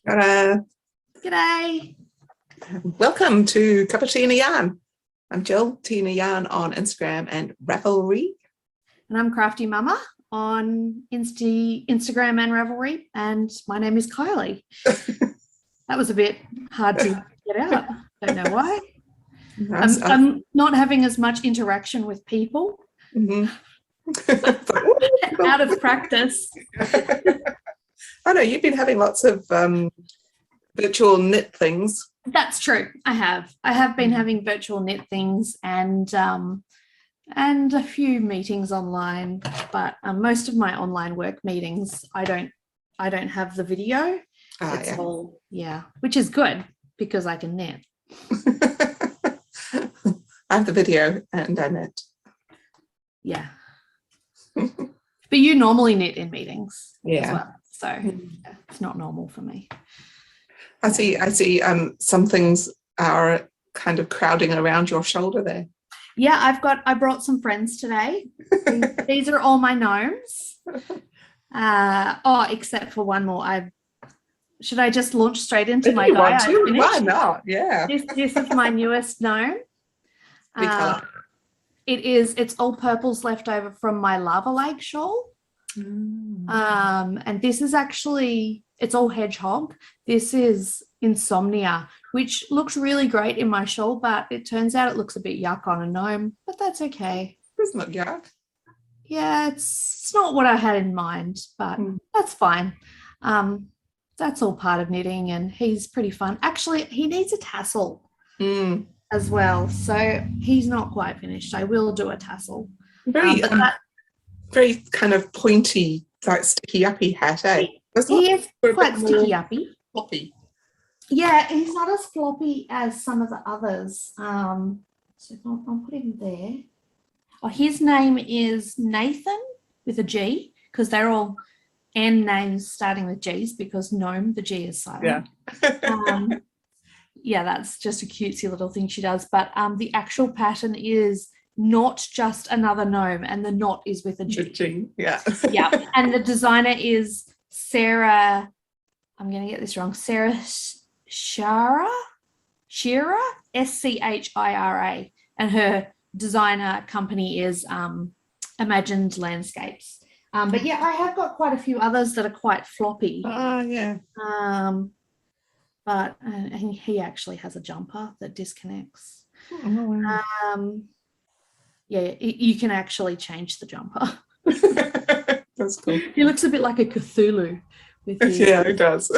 G'day. Welcome to Cup of Tea and a Yarn. I'm Jill, Tea and a Yarn on Instagram and Ravelry. And I'm Crafty Mama on Instagram and Ravelry. And my name is Kylie. That was a bit hard to get out. Don't know why. Nice. I'm not having as much interaction with people. Out of practice. I know you've been having lots of virtual knit things. That's true. I have been having virtual knit things and a few meetings online, but most of my online work meetings I don't have the video. It's all which is good because I can knit. I have the video and I knit. Yeah. But you normally knit in meetings as well. So it's not normal for me. I see some things are kind of crowding around your shoulder there. Yeah, I brought some friends today. These are all my gnomes. Except for one more. Should I just launch straight into my guy? Why not? Yeah. This is my newest gnome. It's all purples left over from my lava lake shawl. And this is actually, it's all hedgehog. This is Insomnia, which looks really great in my shawl, but it turns out it looks a bit yuck on a gnome, but that's okay. It's not yuck. Yeah, it's not what I had in mind, but that's fine. That's all part of knitting, and he's pretty fun. Actually, he needs a tassel as well, so he's not quite finished. I will do a tassel. Very kind of pointy, like sticky-uppy hat, eh? He is quite sticky-uppy. Floppy. Yeah, he's not as floppy as some of the others. So I'll put him there. Oh, his name is Nathan with a G, because they're all N names starting with G's, because gnome, the G is silent. Yeah. That's just a cutesy little thing she does. But the actual pattern is not just another gnome, and the knot is with a G. G, yeah. Yeah, and the designer is Sarah, I'm going to get this wrong, Sarah Shira, Schira, and her designer company is Imagined Landscapes. But yeah, I have got quite a few others that are quite floppy. Oh, yeah. But he actually has a jumper that disconnects. Oh, wow. Yeah, you can actually change the jumper. That's cool. He looks a bit like a Cthulhu with his he does.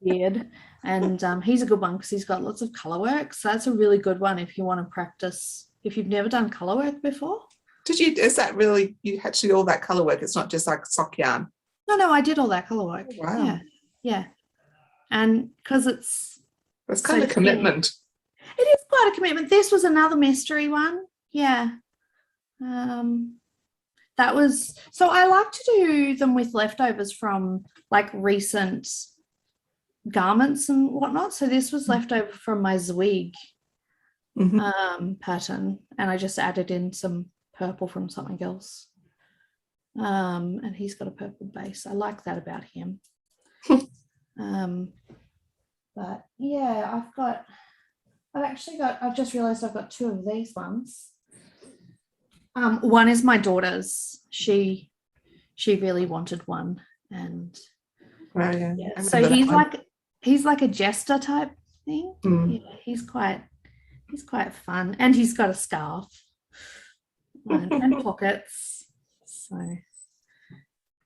beard. And he's a good one because he's got lots of colour work. So that's a really good one if you want to practice, if you've never done colour work before. Is that really, you had to do all that colour work? It's not just like sock yarn? No, I did all that colour work. Oh, wow. Yeah. And because that's kind of commitment. It is quite a commitment. This was another mystery one. Yeah. That was, so I like to do them with leftovers from like recent garments and whatnot. So this was leftover from my Zwig pattern, and I just added in some purple from something else. And he's got a purple base. I like that about him. But yeah, I've just realized I've got two of these ones. One is my daughter's. She really wanted one, and so he's like a jester type thing. Yeah, he's quite fun, and he's got a scarf and pockets. So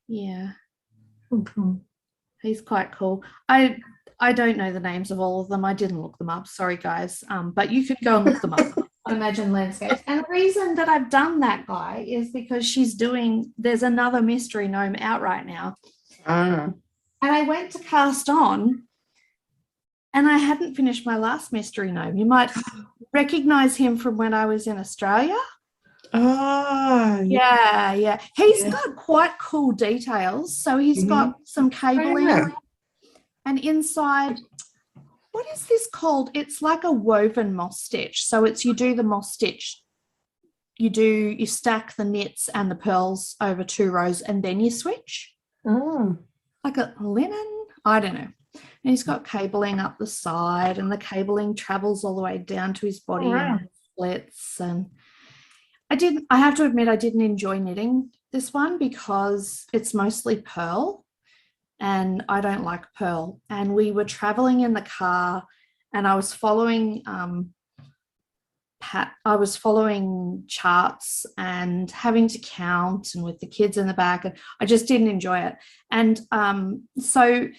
yeah, he's quite cool. I don't know the names of all of them. I didn't look them up. Sorry, guys. But you could go and look them up. Imagine Landscapes. And the reason that I've done that guy is because there's another mystery gnome out right now. And I went to cast on and I hadn't finished my last mystery gnome. You might recognize him from when I was in Australia. Oh, yeah. He's got quite cool details. So he's got some cabling and inside, what is this called? It's like a woven moss stitch. So you do the moss stitch. You stack the knits and the pearls over 2 rows and then you switch. Like a linen. I don't know. And he's got cabling up the side, and the cabling travels all the way down to his body and splits. And I have to admit, I didn't enjoy knitting this one because it's mostly pearl, and I don't like pearl. And we were traveling in the car, and I was following charts and having to count, and with the kids in the back, and I just didn't enjoy it. And so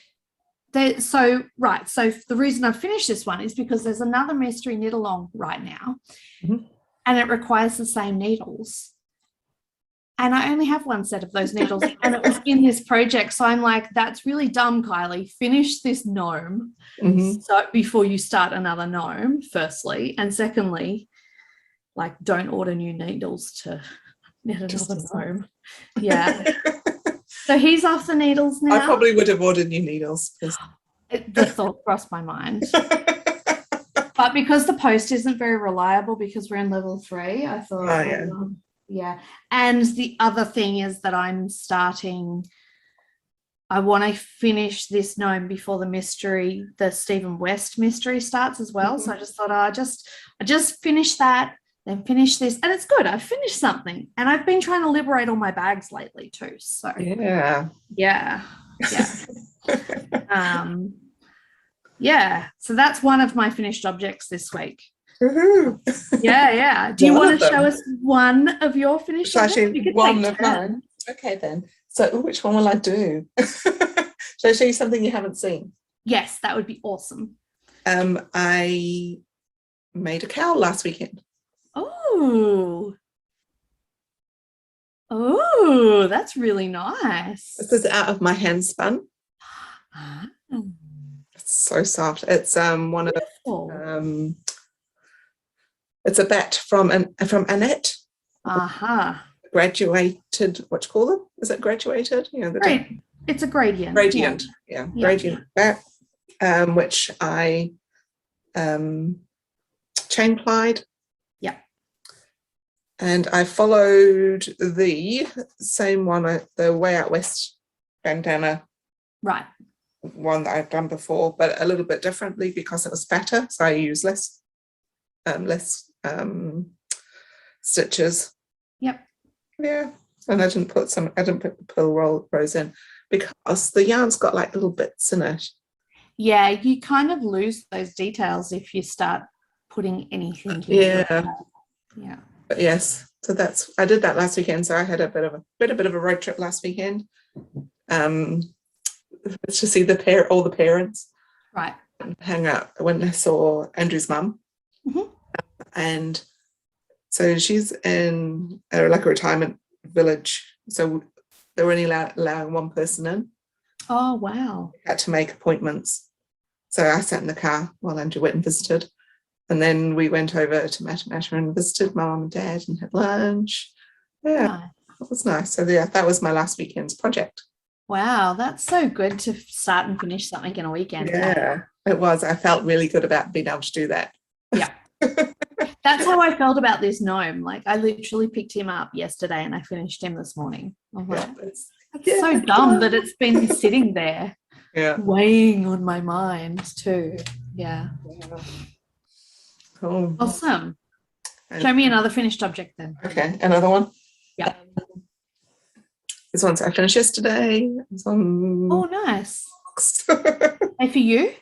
the reason I've finished this one is because there's another mystery knit along right now, and it requires the same needles. And I only have one set of those needles, and it was in this project. So I'm like, that's really dumb, Kylie. Finish this gnome so before you start another gnome, firstly. And secondly, like, don't order new needles to knit another gnome. Yeah. So he's off the needles now. I probably would have ordered new needles. The thought crossed my mind. But because the post isn't very reliable, because we're in level 3, I thought, yeah. And the other thing is that I want to finish this gnome before the Stephen West mystery starts as well. So I just thought, I just finish that, then finish this. And it's good. I've finished something. And I've been trying to liberate all my bags lately too. So yeah. So that's one of my finished objects this week. Yeah. Do you want to show us one of your finished objects? Actually, one of mine. Okay, then. So which one will I do? Shall I show you something you haven't seen? Yes, that would be awesome. I made a cowl last weekend. Oh, that's really nice. This is out of my hand spun. It's so soft. It's one of the, it's a bat from Annette. Graduated, what do you call them? Is it graduated? Great. It's a gradient. Gradient. Yeah. Gradient bat, which I chain plied. Yeah. And I followed the same one, the Way Out West bandana. Right. One that I've done before, but a little bit differently because it was fatter. So I use less stitches. Yep. Yeah. And I didn't put the pearl rows in because the yarn's got like little bits in it. Yeah, you kind of lose those details if you start putting anything in. Yeah. But yes, so I did that last weekend. So I had a bit of a road trip last weekend. To see all the parents. Right. And hang out when I saw Andrew's mum. And so she's in like a retirement village. So they were only allowing one person in. Oh, wow. Had to make appointments. So I sat in the car while Andrew went and visited. And then we went over to Matamata and visited my mum and dad and had lunch. Yeah, nice. It was nice. So yeah, that was my last weekend's project. Wow, that's so good to start and finish something in a weekend. Yeah, it was. I felt really good about being able to do that. Yeah. That's how I felt about this gnome. Like, I literally picked him up yesterday and I finished him this morning. I'm like, that's so dumb that it's been sitting there weighing on my mind too. Yeah. Cool. Awesome. Show me another finished object then. Okay, another one? Yeah. This one's I finished yesterday. Oh, nice. Hey, for you?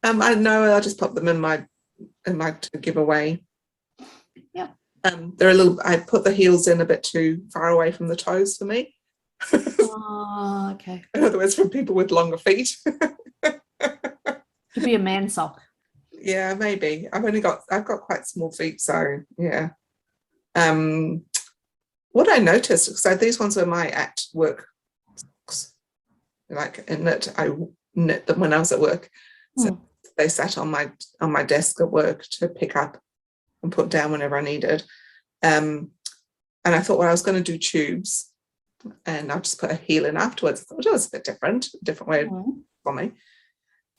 I know. I'll just pop them in my to give away. Yeah. They're a little. I put the heels in a bit too far away from the toes for me. Oh, okay. In other words, for people with longer feet. Could be a man sock. Yeah, maybe. I've got quite small feet, so yeah. What I noticed, so these ones were my at work socks, like in that I knit them when I was at work. So they sat on my desk at work to pick up and put down whenever I needed. And I thought, well, I was going to do tubes and I'll just put a heel in afterwards. I thought it was a bit different way for me.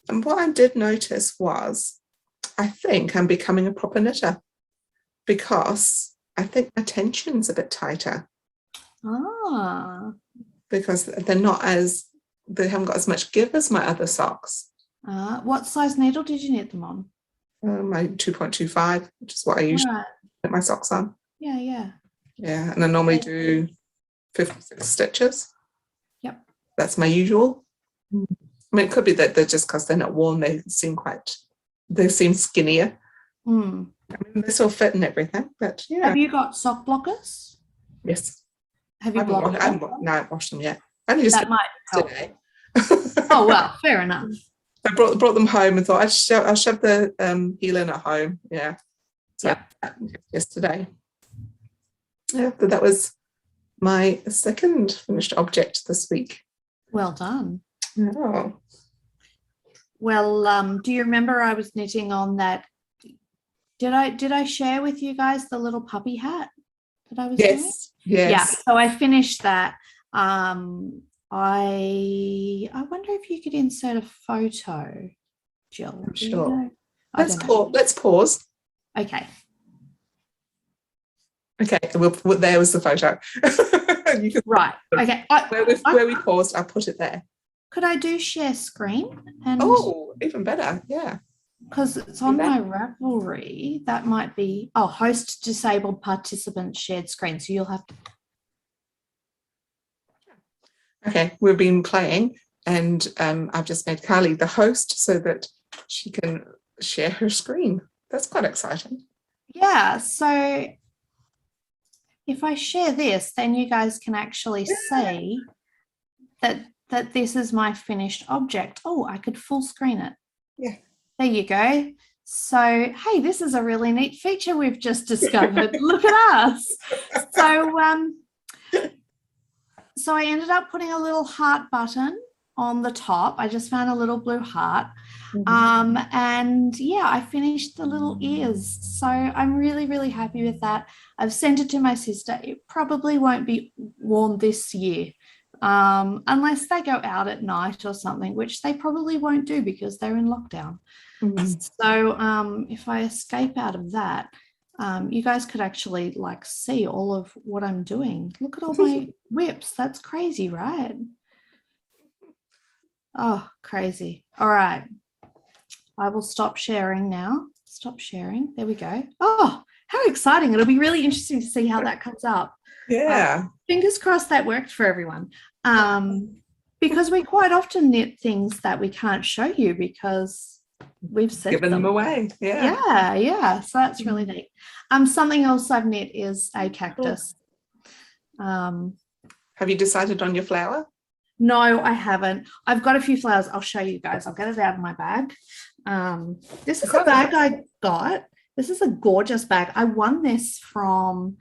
And what I did notice was, I think I'm becoming a proper knitter because I think my tension's a bit tighter. Ah. Because they're not as they haven't got as much give as my other socks. What size needle did you knit them on? My 2.25, which is what I usually put my socks on. Yeah. Yeah, and I normally do 56 stitches. Yep. That's my usual. I mean, it could be that they're just because they're not worn, they seem skinnier. I mean, they still fit and everything, but yeah. Have you got sock blockers? Yes. Have you blocked them? I haven't washed them yet. I only just that might help. Today. Oh, well, fair enough. I brought them home and thought I'll shove the heel in at home. Yeah. So yesterday. Yeah, but that was my second finished object this week. Well done. Oh. Well, do you remember I was knitting on that? Did I share with you guys the little puppy hat that I was doing? Yes. Yeah. So I finished that. I wonder if you could insert a photo, Jill. Sure. Let's pause. Okay. Okay. There was the photo. Right. Okay. Where we paused, I put it there. Could I do share screen? Even better. Yeah. Because it's on my Ravelry. That might be, host disabled participants shared screen. So you'll have to. Okay, we've been playing and I've just made Carly the host so that she can share her screen. That's quite exciting. Yeah, so if I share this, then you guys can actually see that this is my finished object. Oh, I could full screen it. Yeah. There you go. So, hey, this is a really neat feature we've just discovered. Look at us. So I ended up putting a little heart button on the top. I just found a little blue heart. And yeah, I finished the little ears. So I'm really, really happy with that. I've sent it to my sister. It probably won't be worn this year unless they go out at night or something, which they probably won't do because they're in lockdown. So if I escape out of that, you guys could actually see all of what I'm doing. Look at all my whips. That's crazy, right? Oh, crazy. All right. I will stop sharing now. Stop sharing. There we go. Oh, how exciting. It'll be really interesting to see how that comes up. Yeah. Fingers crossed that worked for everyone. Because we quite often knit things that we can't show you because we've set given them away. Yeah. So that's really neat. Something else I've knit is a cactus. Have you decided on your flower? No, I haven't. I've got a few flowers. I'll show you guys. I'll get it out of my bag. This is a bag I got. This is a gorgeous bag. I won this from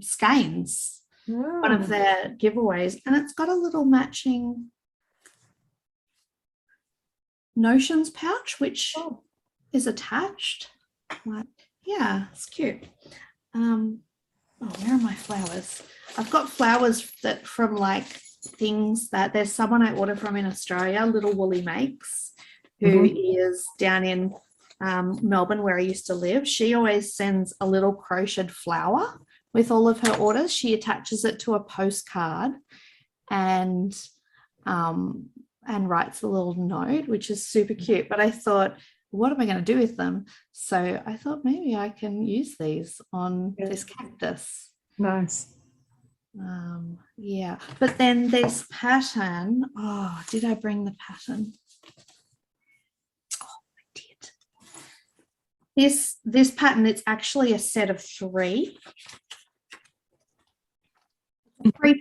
Skeins, one of their giveaways, and it's got a little matching notions pouch which is attached. Yeah, it's cute. Where are my flowers? I've got flowers that from things that there's someone I order from in Australia, Little Woolly Makes, who is down in Melbourne where I used to live. She always sends a little crocheted flower with all of her orders. She attaches it to a postcard and writes a little note, which is super cute. But I thought, what am I going to do with them? So I thought maybe I can use these on this cactus. Nice. Yeah, but then this pattern, did I bring the pattern? I did. This pattern, it's actually a set of three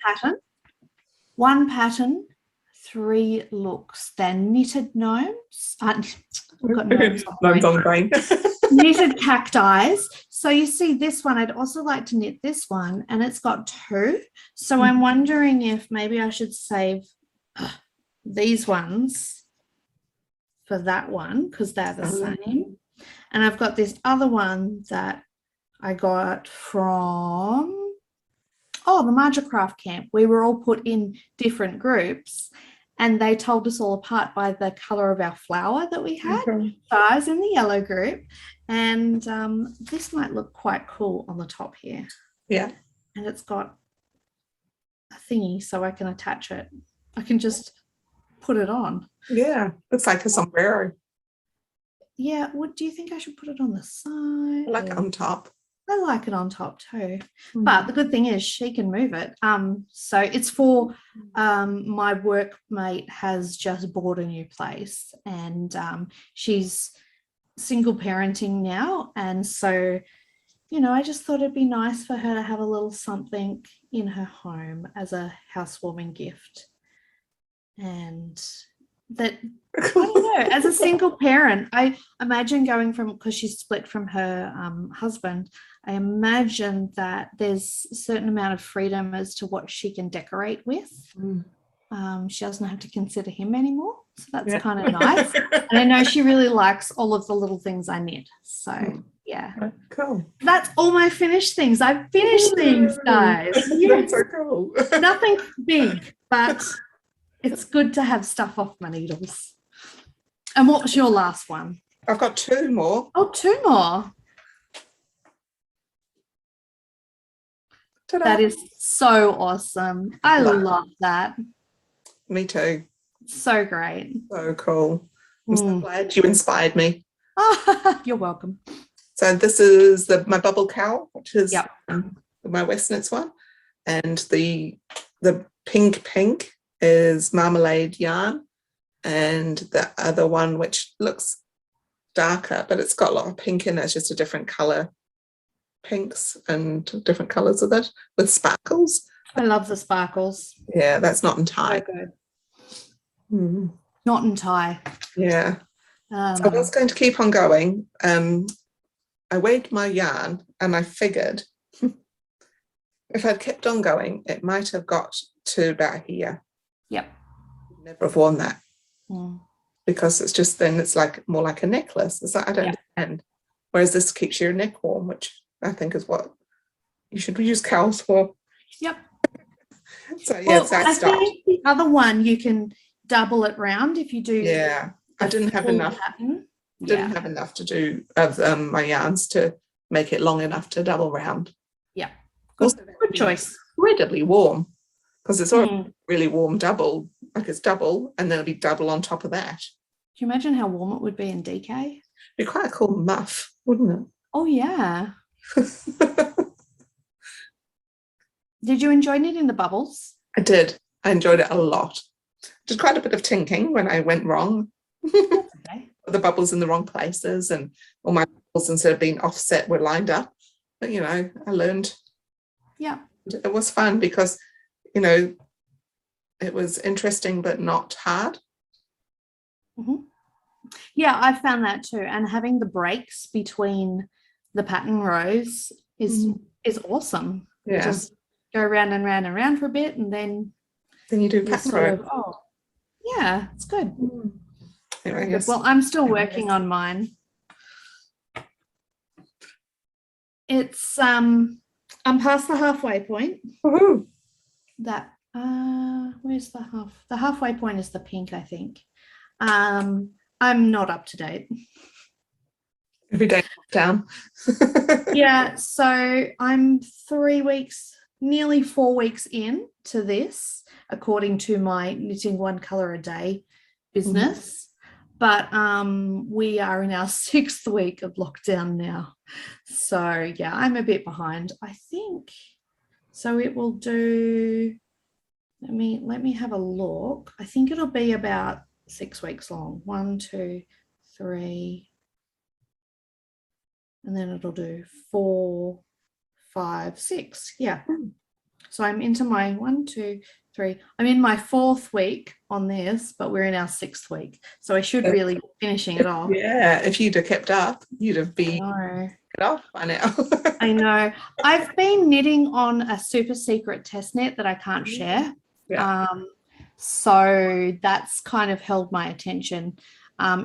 pattern, one pattern, three looks. They're knitted gnomes. I've got gnomes on the brain. Knitted cacti. So you see this one, I'd also like to knit this one, and it's got two. So I'm wondering if maybe I should save these ones for that one because they're the same. And I've got this other one that I got from the Margacraft camp. We were all put in different groups and they told us all apart by the color of our flower that we had. So I was in the yellow group, and this might look quite cool on the top here. Yeah. And it's got a thingy so I can attach it. I can just put it on. Yeah, looks like a sombrero. Yeah, what do you think I should put it on the side? I like it on top. I like it on top too. But the good thing is she can move it. So it's for my workmate has just bought a new place, and she's single parenting now. And so, you know, I just thought it'd be nice for her to have a little something in her home as a housewarming gift. And that, I don't know, as a single parent, I imagine going from, because she's split from her husband, I imagine that there's a certain amount of freedom as to what she can decorate with. She doesn't have to consider him anymore. So that's kind of nice. And I know she really likes all of the little things I knit. So yeah. Cool. That's all my finished things. I've finished things, guys. That's so cool. Nothing big, but it's good to have stuff off my needles. And what was your last one? I've got 2 more. Oh, 2 more. Ta-da. That is so awesome. I love that. Me too. So great. So cool. I'm so glad you inspired me. You're welcome. So this is my bubble cowl, which is Yep. my West Knits one, and the pink is marmalade yarn, and the other one, which looks darker, but it's got a lot of pink in it. It's just a different color, pinks and different colors of it with sparkles. I love the sparkles. Yeah, that's not in So tie. good. Not in tie. Yeah. So I was going to keep on going. I weighed my yarn and I figured if I'd kept on going, it might have got to about here. Yep. Never have worn that because it's just, then it's like more like a necklace. It's like, I don't understand. Whereas this keeps your neck warm, which I think is what you should use cowls for. Yep. So yeah, well, I think the other one you can double it round if you do. Yeah, I didn't have enough. Didn't have enough to do of my yarns to make it long enough to double round. Yeah, good choice. Incredibly warm, because it's already really warm double, like it's double, and then it'll be double on top of that. Can you imagine how warm it would be in DK? It'd be quite a cool muff, wouldn't it? Oh yeah. Did you enjoy knitting the bubbles? I did. I enjoyed it a lot. Did quite a bit of tinking when I went wrong. Okay. The bubbles in the wrong places, and all my bubbles, instead of being offset, were lined up. But you know, I learned. Yeah. It was fun because, you know, it was interesting but not hard. Yeah, I found that too. And having the breaks between the pattern rows is awesome. Yeah. You just go round and round and round for a bit, and then you do pattern row. Yeah, it's good. Anyway, yes. Well, I'm still working on mine. It's I'm past the halfway point. Woohoo. That where's the halfway point is the pink, I think. I'm not up to date. Every day down. Yeah, so I'm 3 weeks, nearly 4 weeks in to this, according to my knitting 1 colour a day business. But we are in our 6th week of lockdown now. So yeah, I'm a bit behind, I think. So it will do, let me have a look. I think it'll be about 6 weeks long. 1, 2, 3. And then it'll do 4, 5, 6. Yeah. So I'm into my 1, 2, 3. I'm in my 4th week on this, but we're in our 6th week. So I should really be finishing it off. Yeah, if you'd have kept up, you'd have been off by now. I know. I've been knitting on a super secret test net that I can't share. Yeah. So that's kind of held my attention.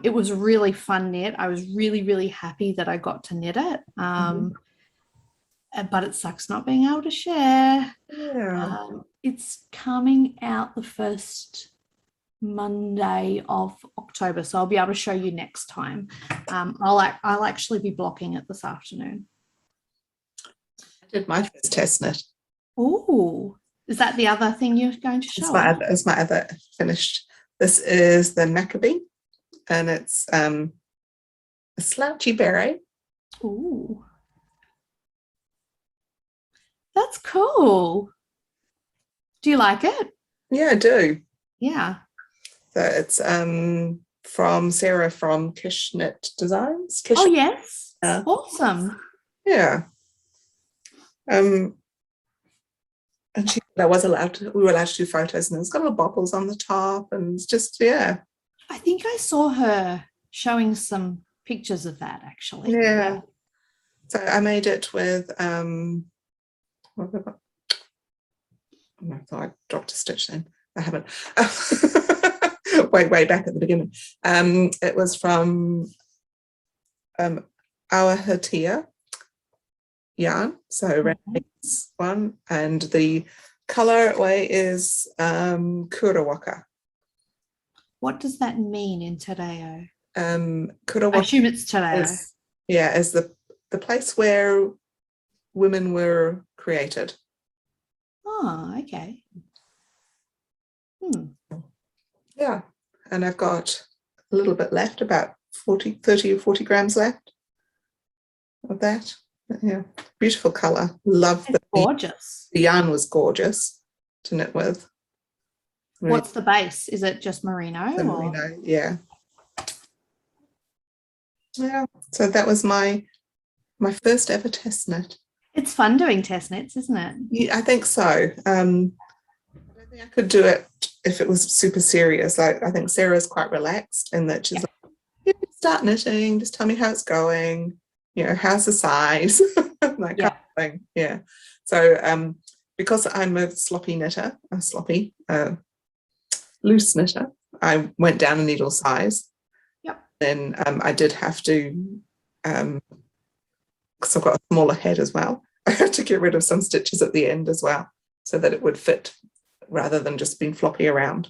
It was a really fun knit. I was really, really happy that I got to knit it. But it sucks not being able to share. Yeah. It's coming out the first Monday of October, so I'll be able to show you next time. I'll actually be blocking it this afternoon. I did my first test knit. Oh, is that the other thing you're going to show? It's my other finished This is the Maccabee, and it's a slouchy beret. Ooh. That's cool. Do you like it? Yeah, I do. Yeah. So it's from Sarah from Knit Designs. Oh, yes. Yeah. Awesome. Yeah. And we were allowed to do photos, and it's got little bopples on the top, and it's just, yeah. I think I saw her showing some pictures of that, actually. Yeah. So I made it with what have I got? Oh, I thought I dropped a stitch then. I haven't. way back at the beginning. It was from Our Hatia yarn, so Ren's one, and the colorway is Kurawaka. What does that mean in Te Reo? Kurawaka, I assume it's Te Reo. is the place where women were created. Oh, okay. Yeah, and I've got a little bit left, about 30 or 40 grams left of that. But yeah, beautiful color. Love It's gorgeous. The yarn was gorgeous to knit with. What's the base? Is it just merino? Merino, yeah. Yeah, so that was my first ever test knit. It's fun doing test knits, isn't it? Yeah, I think so. I don't think I could do it if it was super serious. Like, I think Sarah's quite relaxed in that she's like, yeah, start knitting, just tell me how it's going, how's the size, that kind of thing. Yeah. So because I'm a sloppy knitter, loose knitter, I went down a needle size. Yep. Then I did have to, because I've got a smaller head as well, I had to get rid of some stitches at the end as well, so that it would fit rather than just being floppy around.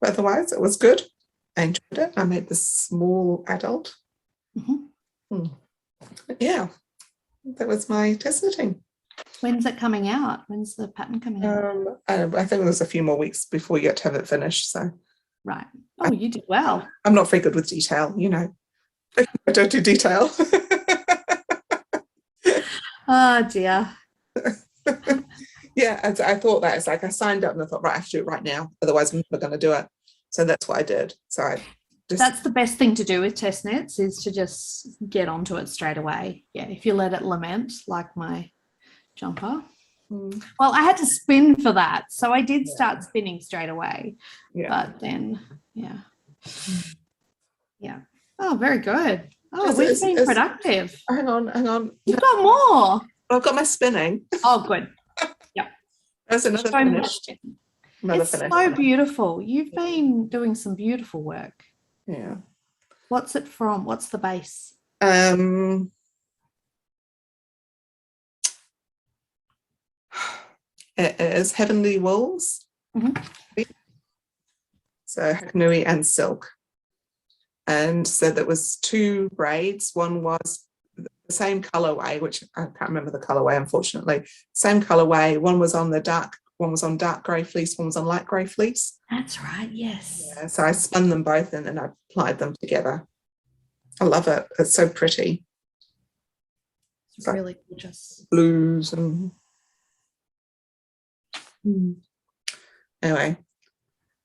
But otherwise, it was good. I enjoyed it. I made this small adult. Yeah, that was my test knitting. When's it coming out? When's the pattern coming out? I think there's a few more weeks before you get to have it finished. So, right. Oh, you did well. I'm not very good with detail, I don't do detail. Oh dear. Yeah, I thought that. It's like I signed up and I thought, right, I have to do it right now. Otherwise, I'm never going to do it. So that's what I did. So that's the best thing to do with test knits, is to just get onto it straight away. Yeah, if you let it lament, like my jumper. Well, I had to spin for that, so I did start spinning straight away. But then, yeah. Oh, very good. Oh, we've been productive. Hang on. You've got more. I've got my spinning. Oh, good. Yeah. That's another finished. It's so beautiful. You've been doing some beautiful work. Yeah. What's it from? What's the base? It is Heavenly Wools. So Hakanui and silk. And so there was 2 braids. One was the same colorway, which I can't remember the colorway, unfortunately. Same colorway. One was on dark grey fleece, one was on light grey fleece. That's right, yes. Yeah, so I spun them both and I applied them together. I love it. It's so pretty. It's really gorgeous. Blues and anyway,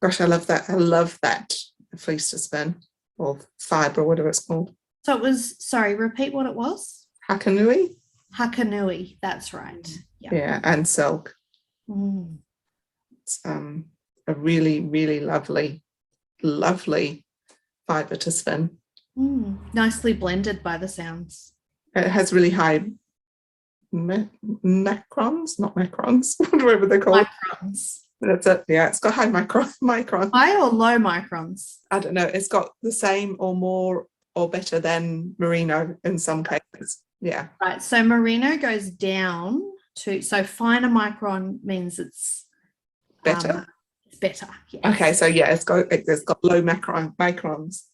gosh, I love that. I love that fleece to spin, or fibre, whatever it's called. So it was, sorry, repeat what it was. Hakanui. Hakanui, that's right. Yeah, and silk. It's a really, really lovely fibre to spin. Nicely blended by the sounds. It has really high macrons, not macrons, whatever they're called. Microns. That's it. Yeah, it's got high microns. High or low microns? I don't know. It's got the same or more or better than merino in some cases. Yeah. Right. So merino goes down to, so finer micron means it's better. It's better. Yes. Okay. So yeah, it's got low microns.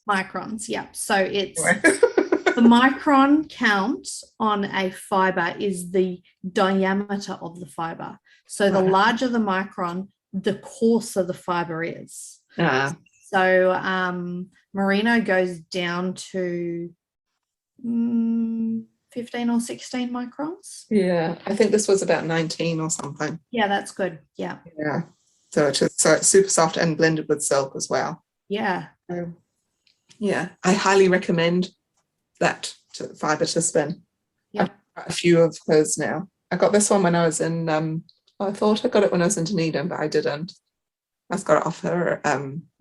Microns. Yeah. So it's the micron count on a fibre is the diameter of the fibre. So the larger the micron, the coarser the fibre is. So merino goes down to 15 or 16 microns. Yeah, I think this was about 19 or something. Yeah, that's good. Yeah. Yeah. So it's super soft and blended with silk as well. Yeah. Yeah, I highly recommend that fiber to spin. Yeah. I've got a few of hers now. I got this one when I was in, I thought I got it when I was in Dunedin, but I didn't. I just got it off her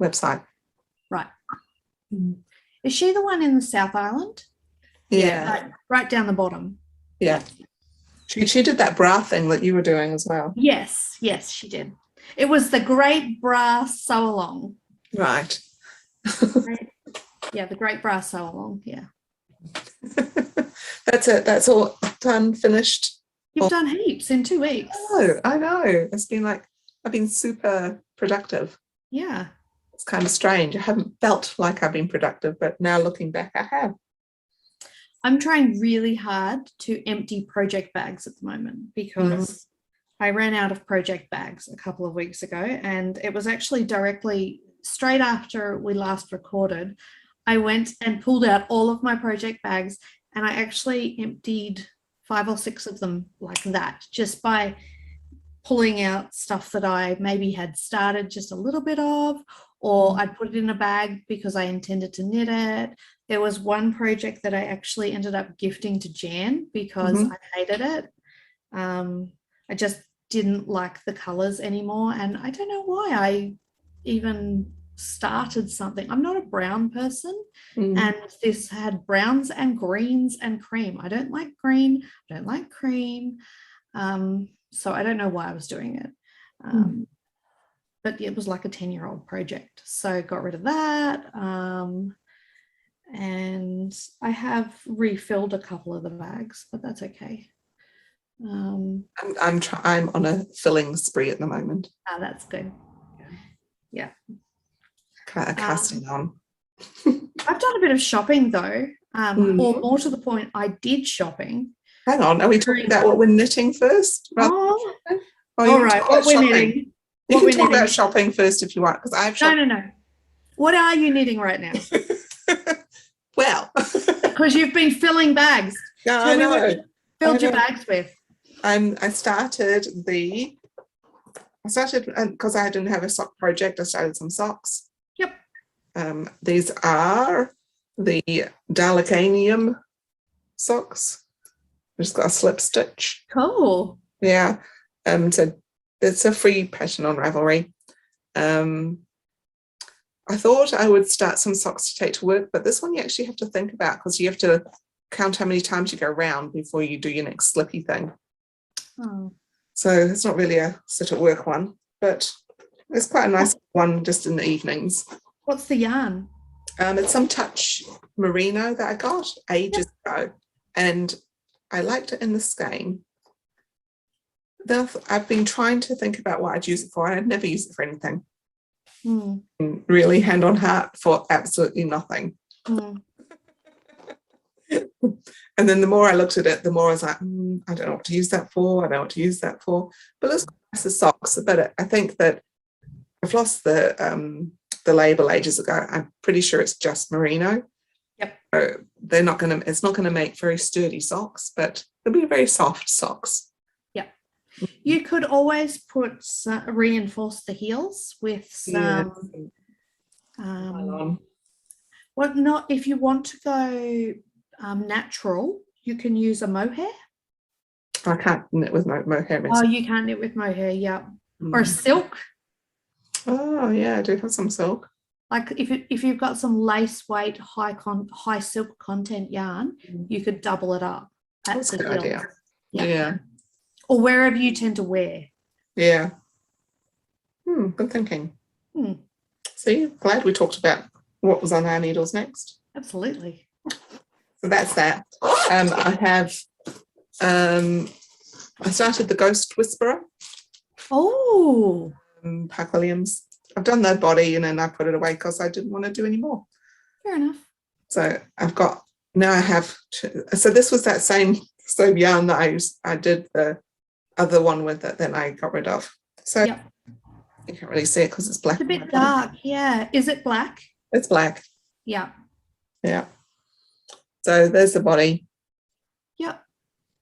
website. Right. Is she the one in the South Island? Yeah. Right down the bottom. Yeah. She did that bra thing that you were doing as well. Yes, she did. It was the Great Bra Sew Along. Right. Yeah, the Great Bra Sew Along. Yeah. That's it. That's all done, finished. You've done heaps in 2 weeks. I know. It's been like, I've been super productive. Yeah. It's kind of strange. I haven't felt like I've been productive, but now looking back, I have. I'm trying really hard to empty project bags at the moment because I ran out of project bags a couple of weeks ago, and it was actually directly straight after we last recorded. I went and pulled out all of my project bags, and I actually emptied 5 or 6 of them like that, just by pulling out stuff that I maybe had started just a little bit of, or I'd put it in a bag because I intended to knit it. There was one project that I actually ended up gifting to Jan because I hated it. I just didn't like the colors anymore, and I don't know why I even started something. I'm not a brown person, and this had browns and greens and cream. I don't like green, I don't like cream, so I don't know why I was doing it, but it was like a 10-year-old project, so got rid of that, and I have refilled a couple of the bags, but that's okay. I'm on a filling spree at the moment. That's good. Yeah. Casting on. I've done a bit of shopping though, or more to the point, I did shopping. Hang on, are we talking about what we're knitting first? All right, what we're knitting. You can talk about shopping first if you want, because I've shopped. No. What are you knitting right now? Well, because you've been filling bags. Yeah, I know. What you filled your bags with. I started because I didn't have a sock project. I started some socks. Yep. These are the Dalacanium socks. Just got a slip stitch. Cool. Yeah. So it's a free pattern on Ravelry. I thought I would start some socks to take to work, but this one you actually have to think about because you have to count how many times you go around before you do your next slippy thing. Oh. So it's not really a sit at work one, but it's quite a nice one just in the evenings. What's the yarn? It's some touch merino that I got ages ago, and I liked it in the skein. I've been trying to think about what I'd use it for, and I'd never used it for anything. Really, hand on heart, for absolutely nothing. And then the more I looked at it, the more I was like, I don't know what to use that for. I don't know what to use that for. But it's nice as socks. But I think that I've lost the label ages ago. I'm pretty sure it's just merino. Yep. So it's not gonna make very sturdy socks, but they'll be very soft socks. Yep. You could always reinforce the heels with some if you want to go natural, you can use a mohair. I can't knit with mohair. Oh, you can't knit with mohair, yeah. Or silk. Oh yeah, I do have some silk. Like if you've got some lace weight high silk content yarn, you could double it up. That's a good idea. Yeah. Or wherever you tend to wear. Yeah. Good thinking. See, glad we talked about what was on our needles next. Absolutely. So that's that. I have I started the Ghost Whisperer. Oh. Park Williams. I've done the body and then I put it away because I didn't want to do any more. Fair enough. So now I have so this was that same yarn that I did the other one with that then I got rid of. So You can't really see it because it's black. It's a bit dark. Yeah. Is it black? It's black. Yeah. Yeah. So there's the body. Yep.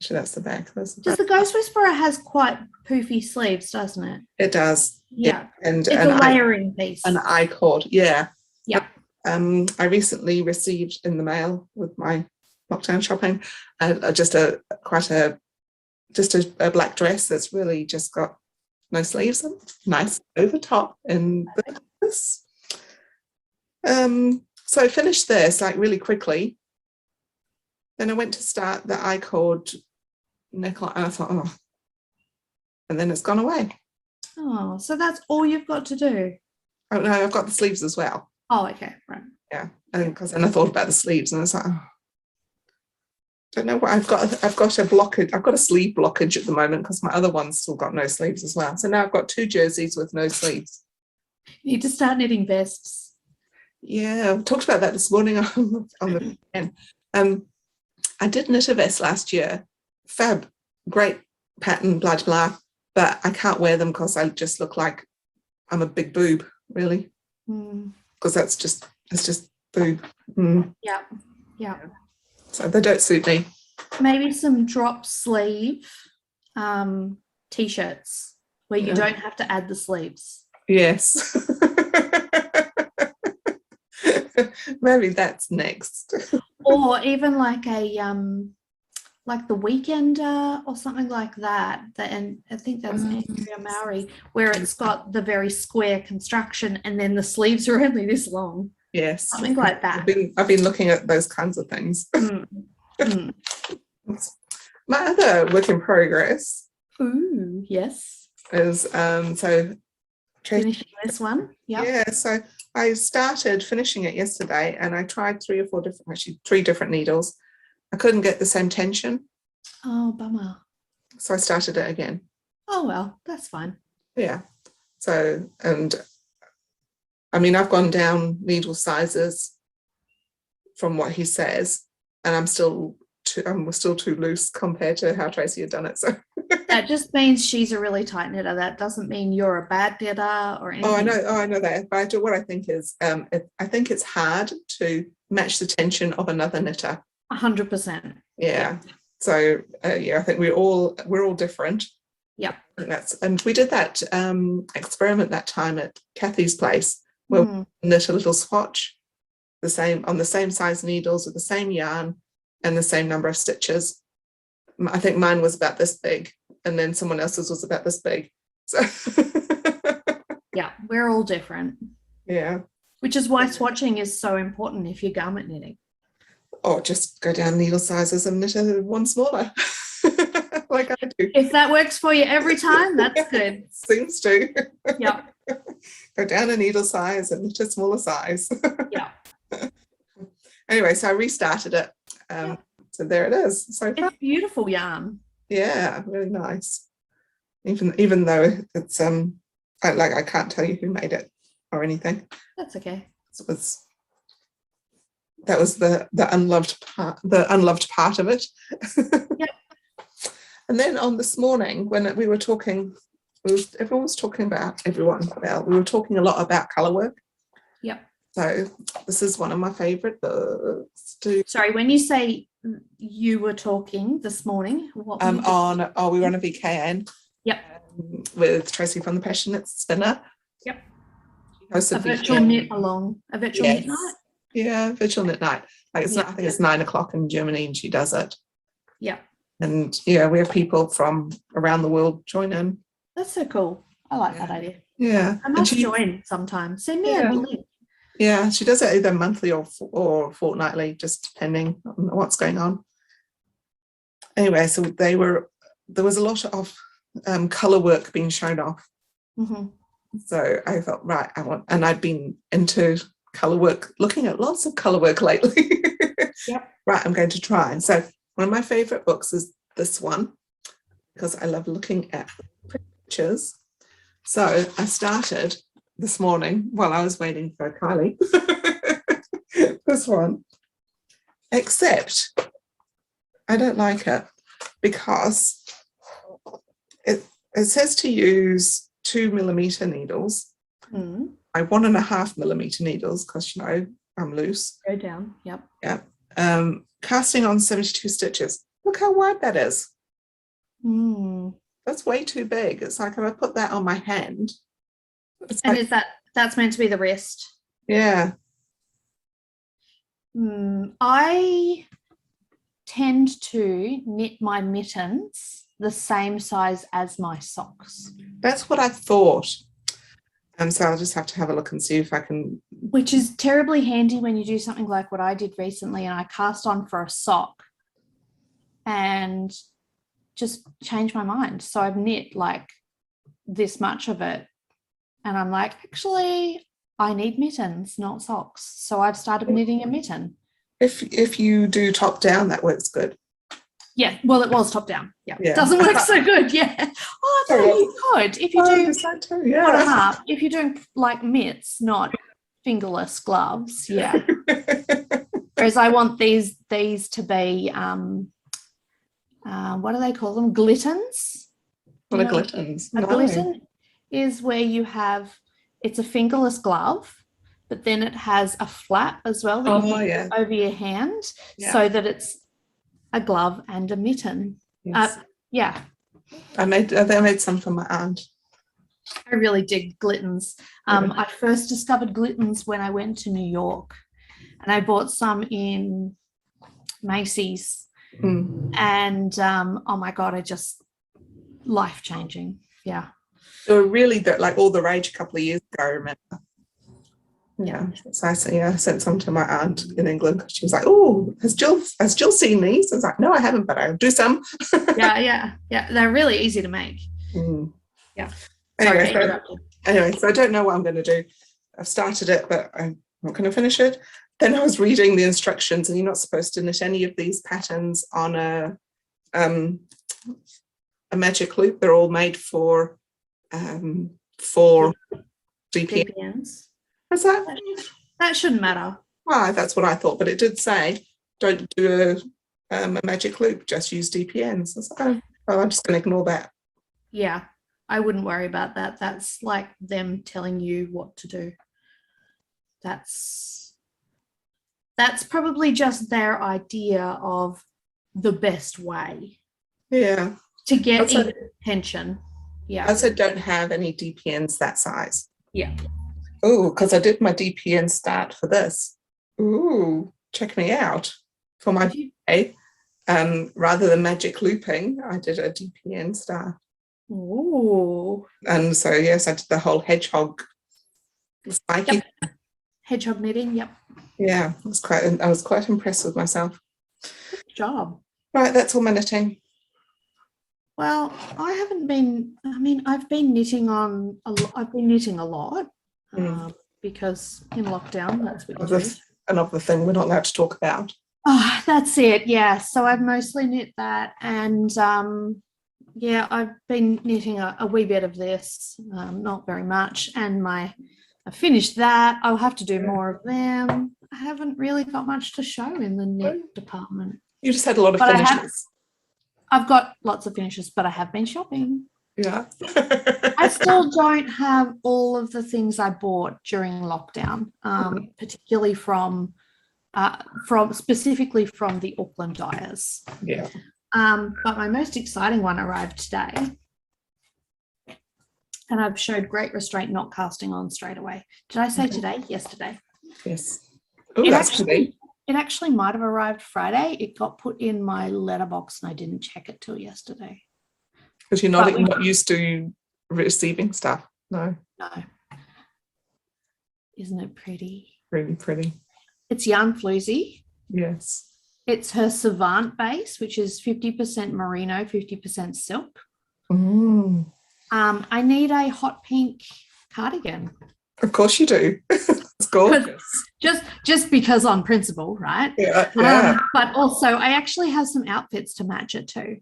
Actually, that's the back. That's the Does front. the Ghost Whisperer has quite poofy sleeves, doesn't it? It does. Yeah. And It's a layering piece. An eye cord. Yeah. Yeah. I recently received in the mail with my lockdown shopping just a black dress that's really just got no sleeves and nice over top and this. So I finished this like really quickly. Then I went to start the eye cord neckline and I thought, oh, and then it's gone away. Oh, so that's all you've got to do. Oh no, I've got the sleeves as well. Oh, okay, right. Yeah, and because then I thought about the sleeves and I was like, oh, don't know what I've got a blockage. I've got a sleeve blockage at the moment because my other one's still got no sleeves as well. So now I've got 2 jerseys with no sleeves. You need to start knitting vests. Yeah, I talked about that this morning on the weekend. I did knit a vest last year. Fab, great pattern, blah blah, but I can't wear them because I just look like I'm a big boob, really. Because it's just boob. Yeah, yeah. So they don't suit me. Maybe some drop sleeve t-shirts where you don't have to add the sleeves. Yes. Maybe that's next. Or even like like the Weekender or something like that. And I think that's Andrea Mowry, where it's got the very square construction and then the sleeves are only this long. Yes. Something like that. I've been looking at those kinds of things. My other work in progress. Ooh, yes. Is so finishing this one. Yeah, so I started finishing it yesterday and I tried 3 different needles. I couldn't get the same tension. Oh, bummer. So I started it again. Oh, well, that's fine. Yeah. So, and I mean, I've gone down needle sizes from what he says, and I'm still too loose compared to how Tracy had done it. So that just means she's a really tight knitter. That doesn't mean you're a bad knitter or anything. I know that. But what I think is, I think it's hard to match the tension of another knitter. 100%. Yeah. So yeah, I think we're all different. Yeah. And we did that experiment that time at Kathy's place where we knit a little swatch, on the same size needles with the same yarn and the same number of stitches. I think mine was about this big, and then someone else's was about this big. So yeah, we're all different. Yeah. Which is why swatching is so important if you're garment knitting. Or just go down needle sizes and knit one smaller, like I do. If that works for you every time, that's good. Seems to. Yeah. Go down a needle size and knit a smaller size. Yeah. Anyway, so I restarted it. So there it is. So it's beautiful yarn. Yeah, really nice. Even though it's I can't tell you who made it or anything. That's okay. That was the unloved part of it. Yep. And then on this morning when we were talking, we were talking a lot about colour work. Yep. So this is one of my favourite books. Sorry, when you say you were talking this morning, what were you we were on a VKN. Yep. With Tracy from the Passionate Spinner. Yep. A virtual knit along. A virtual knit night. Yeah, virtual knit night. Like I think it's 9:00 in Germany and she does it. Yeah. And yeah, we have people from around the world join in. That's so cool. I like that idea. Yeah. I must join sometime. Send me a link. Yeah, she does it either monthly or fortnightly, just depending on what's going on. Anyway, so there was a lot of colour work being shown off. Mm-hmm. So I thought, right, and I'd been into colour work, looking at lots of colour work lately. Yep. Right, I'm going to try. And so one of my favourite books is this one because I love looking at pictures. So I started this morning while I was waiting for Kylie. This one, except I don't like it because it says to use 2mm needles, Mm. my 1.5 millimeter needles, because you know I'm loose. Go down. Yep. Yeah. Casting on 72 stitches. Look how wide that is. Mm. That's way too big. It's like if I put that on my hand. It's And like, is that's meant to be the wrist? yeah. I tend to knit my mittens the same size as my socks. That's what I thought. So I'll just have to have a look and see if I can. Which is terribly handy when you do something like what I did recently, and I cast on for a sock and just changed my mind. So I've knit like this much of it, and I'm like, actually, I need mittens, not socks. So I've started knitting a mitten. If you do top down, that works good. Yeah, well, it was top down. Yeah. Yeah. Doesn't work so good. Yeah. Oh, no, you could. If you do too, yeah. bottom up, if you're doing like mitts, not fingerless gloves. Yeah. Whereas I want these to be, what do they call them? Glittens. What are glittens? A glitten is where you have, it's a fingerless glove, but then it has a flap as well that you put over your hand so that it's a glove and a mitten. Yes. Yeah. I made some for my aunt. I really dig glittens. I first discovered glittens when I went to New York, and I bought some in Macy's. And oh my God, I just life-changing. Yeah. They were really like all the rage a couple of years ago, I remember. Yeah. So I sent some to my aunt in England because she was like, oh, has Jill seen these? I was like, no, I haven't, but I'll do some. Yeah. They're really easy to make. Yeah. Anyway, so I don't know what I'm going to do. I've started it, but I'm not going to finish it. Then I was reading the instructions, and you're not supposed to knit any of these patterns on a magic loop. They're all made for DPNs. Is that shouldn't matter. Well, that's what I thought, but it did say don't do a magic loop, just use DPNs. I was like, oh, I'm just going to ignore that. Yeah, I wouldn't worry about that. That's like them telling you what to do. That's probably just their idea of the best way. Yeah. To get attention. Yeah. I said don't have any DPNs that size. Yeah. Oh, because I did my DPN start for this. Ooh, check me out. For my day, rather than magic looping, I did a DPN start. Ooh. And so yes, I did the whole hedgehog spiky. Yep. Hedgehog knitting, yep. Yeah, I was quite impressed with myself. Good job. Right, that's all my knitting. Well, I've been knitting a lot. Because in lockdown, that's what you do. Another thing we're not allowed to talk about. Oh, that's it. Yeah. So I've mostly knit that, and I've been knitting a wee bit of this, not very much, and I finished that. I'll have to do more of them. I haven't really got much to show in the knit department. You just had a lot of finishes. I've got lots of finishes, but I have been shopping. Yeah. I still don't have all of the things I bought during lockdown, particularly specifically from the Auckland dyers. Yeah. But my most exciting one arrived today, and I've showed great restraint not casting on straight away. Did I say today? Yesterday. Yes. Oh, that's today. It actually might have arrived Friday. It got put in my letterbox and I didn't check it till yesterday. Because you're not used to receiving stuff. No. Isn't it pretty? Really pretty. It's yarn floozy. Yes. It's her Savant base, which is 50% merino, 50% silk. I need a hot pink cardigan. Of course you do. It's gorgeous. Just because on principle, right? Yeah. But also I actually have some outfits to match it to.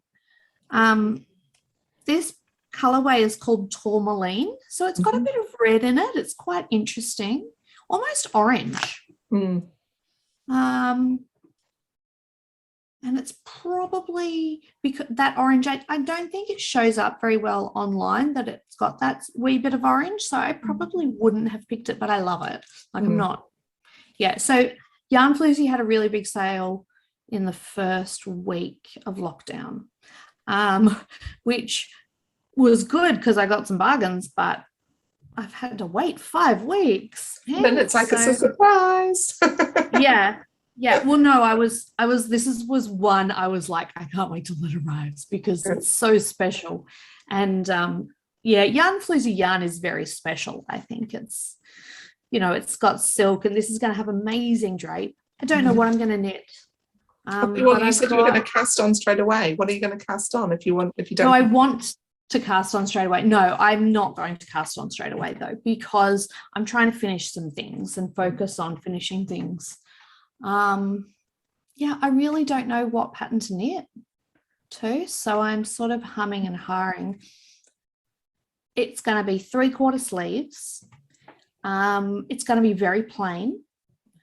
This colorway is called tourmaline, so it's got a bit of red in it. It's quite interesting, almost orange. And it's probably because that orange, I don't think it shows up very well online that it's got that wee bit of orange. So I probably wouldn't have picked it, but I love it. Like I'm not. Yeah. So Yarn Floozy had a really big sale in the first week of lockdown, which was good because I got some bargains, but I've had to wait 5 weeks. Then it's like, it's a surprise. Yeah. Yeah. Well, no, was one I was like, I can't wait till it arrives because it's so special. And yeah, Yarn Floozy yarn is very special. I think it's, it's got silk and this is going to have amazing drape. I don't know what I'm going to knit. Well, you said you were going to cast on straight away. What are you going to cast on if you don't? No, I want to cast on straight away. No, I'm not going to cast on straight away though, because I'm trying to finish some things and focus on finishing things. Yeah, I really don't know what pattern to knit to, so I'm sort of humming and hawing. It's going to be 3/4 sleeves. It's going to be very plain,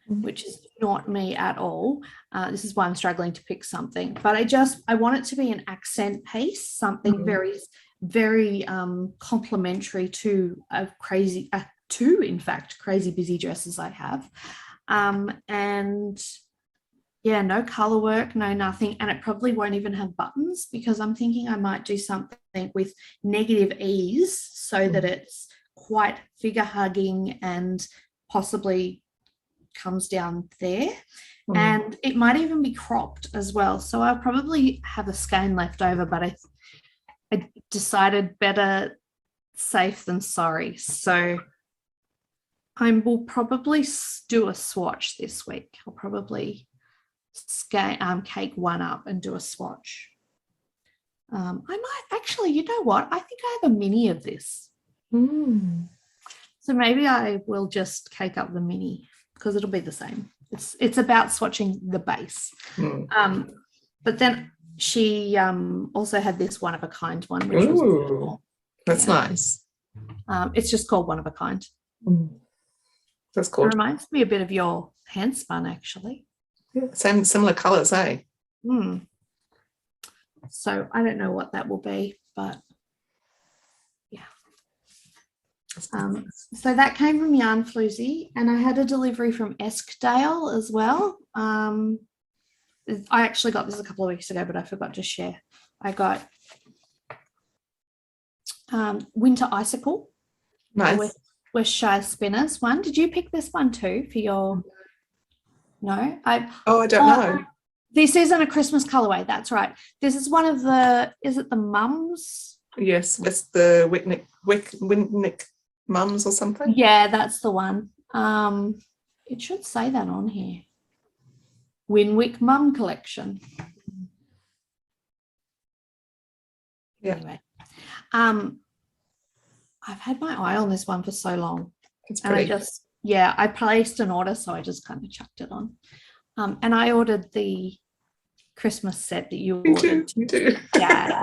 which is not me at all. This is why I'm struggling to pick something, but I want it to be an accent piece, something very, very complementary to two, in fact, crazy busy dresses I have. And yeah, no color work, no nothing. And it probably won't even have buttons because I'm thinking I might do something with negative ease so that it's quite figure hugging and possibly comes down there. And it might even be cropped as well. So I'll probably have a skein left over, but I decided better safe than sorry. So I will probably do a swatch this week. I'll probably cake one up and do a swatch. I might actually, you know what? I think I have a mini of this. So maybe I will just cake up the mini because it'll be the same. It's about swatching the base. But then she also had this one of a kind one, which was beautiful. That's nice. It's just called one of a kind. That's cool. It reminds me a bit of your hand spun, actually. Yeah, similar colors, eh? So I don't know what that will be, but yeah. So that came from Yarn Floozy, and I had a delivery from Eskdale as well. I actually got this a couple of weeks ago, but I forgot to share. I got Winter Icicle. Nice. With Shy Spinners one. Did you pick this one too for your? No, I don't know. This isn't a Christmas colorway. That's right. This is one of the. Is it the mums? Yes, it's the Witnick mums or something. Yeah, that's the one. It should say that on here. Winwick Mum Collection. Yeah. Anyway, I've had my eye on this one for so long. It's pretty. And I placed an order, so I just kind of chucked it on. And I ordered the Christmas set that you ordered. You do. Yeah,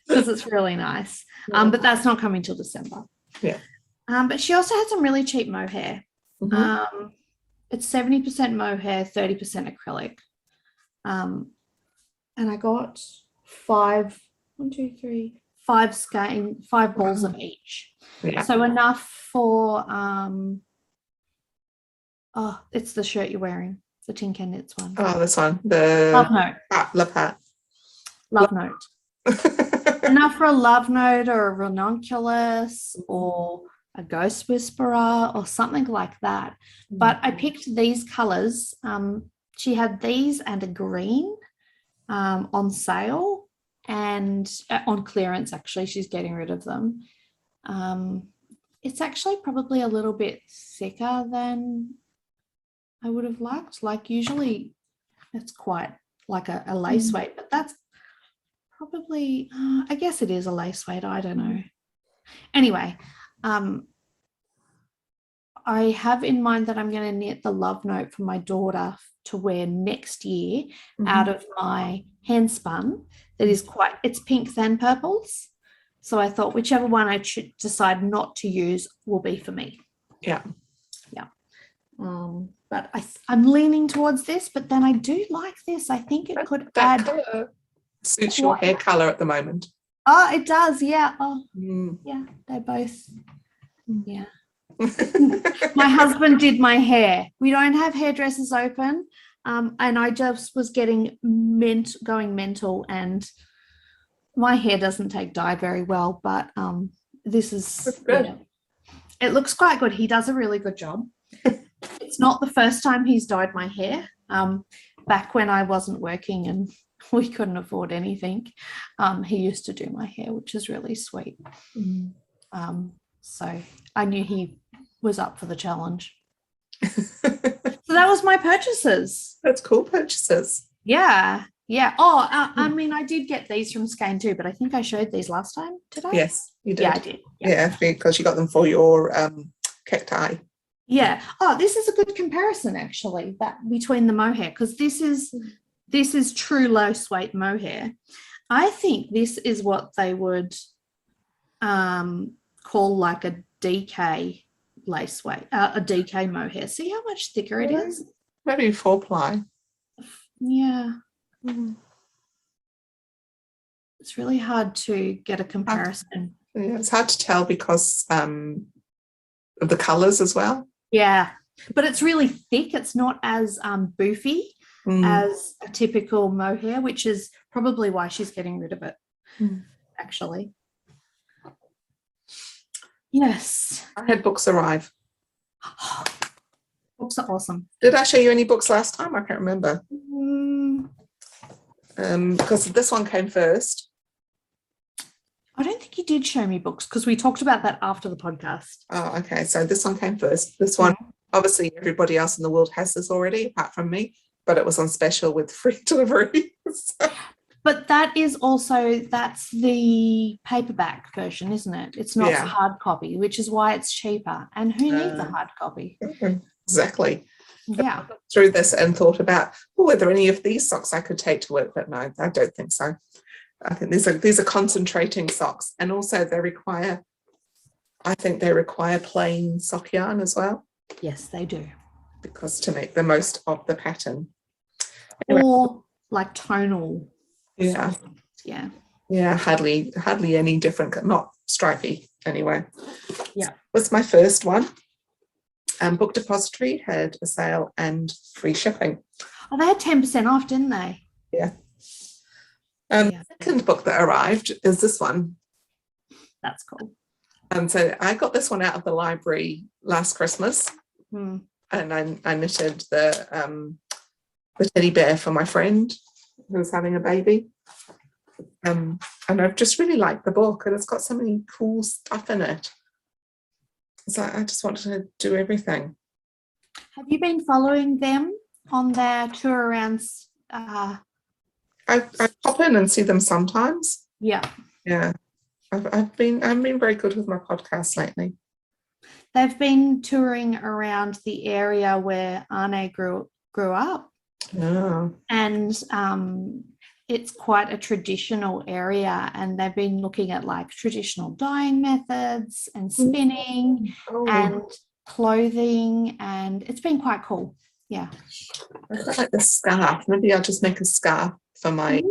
because it's really nice. But that's not coming till December. Yeah. But she also had some really cheap mohair. It's 70% mohair, 30% acrylic. And I got 5 balls of each. Yeah. So enough for it's the shirt you're wearing, the Tin Can Knits one. Oh, this one. The Love Note. Love hat. Love Note. Enough for a love note or a ranunculus or a ghost whisperer or something like that. But I picked these colors. She had these and a green on sale and on clearance. Actually, she's getting rid of them. It's actually probably a little bit thicker than I would have liked. Like usually it's quite like a lace weight, but that's probably, I guess it is a lace weight. I don't know. Anyway, I have in mind that I'm going to knit the love note for my daughter to wear next year out of my hand spun. That is it's pinks and purples. So I thought whichever one I decide not to use will be for me. Yeah. Yeah. But but I'm leaning towards this, but then I do like this. I think it could That add. colour suits your hair colour at the moment. Oh, it does. Yeah. Oh, Mm. yeah. They both. Yeah. My husband did my hair. We don't have hairdressers open. And I just was going mental, and my hair doesn't take dye very well, but this is good. Yeah, it looks quite good. He does a really good job. It's not the first time he's dyed my hair. Back when I wasn't working and we couldn't afford anything, he used to do my hair, which is really sweet. So I knew he was up for the challenge. So that was my purchases. That's cool purchases. Yeah. Oh, I mean, I did get these from Skein too, but I think I showed these last time. Did I? Yes, you did. Yeah, I did. Yeah, because you got them for your cacti. Yeah. Oh, this is a good comparison actually, that between the mohair, because this is true low weight mohair. I think this is what they would call like a DK lace weight, a DK mohair. See how much thicker it is? Maybe 4-ply. Yeah. It's really hard to get a comparison. Yeah, it's hard to tell because of the colours as well. Yeah, but it's really thick. It's not as boofy as a typical mohair, which is probably why she's getting rid of it, actually. Yes. I had books arrive. Books are awesome. Did I show you any books last time? I can't remember. Because this one came first. I don't think you did show me books because we talked about that after the podcast. Oh, okay. So this one came first. This one, obviously, everybody else in the world has this already, apart from me, but it was on special with free delivery. So. But that's the paperback version, isn't it? It's not the hard copy, which is why it's cheaper. And who needs a hard copy? Exactly. Yeah. I looked through this and thought about, were there any of these socks I could take to work? But no, I don't think so. I think these are concentrating socks, and also they require plain sock yarn as well. Yes, they do. Because to make the most of the pattern. Anyway. Or like tonal. Yeah. Socks. Yeah. Yeah, hardly any different, not stripy anyway. Yeah. That's my first one. Book Depository had a sale and free shipping. Oh, they had 10% off, didn't they? Yeah. The second book that arrived is this one. That's cool. So I got this one out of the library last Christmas, and I knitted the teddy bear for my friend who was having a baby. And I've just really liked the book, and it's got so many cool stuff in it. So I just wanted to do everything. Have you been following them on their tour around? I pop in and see them sometimes. Yeah. Yeah. I've been very good with my podcast lately. They've been touring around the area where Arne grew up. Oh. And it's quite a traditional area, and they've been looking at like traditional dyeing methods and spinning and clothing, and it's been quite cool. Yeah. I quite like the scarf. Maybe I'll just make a scarf for my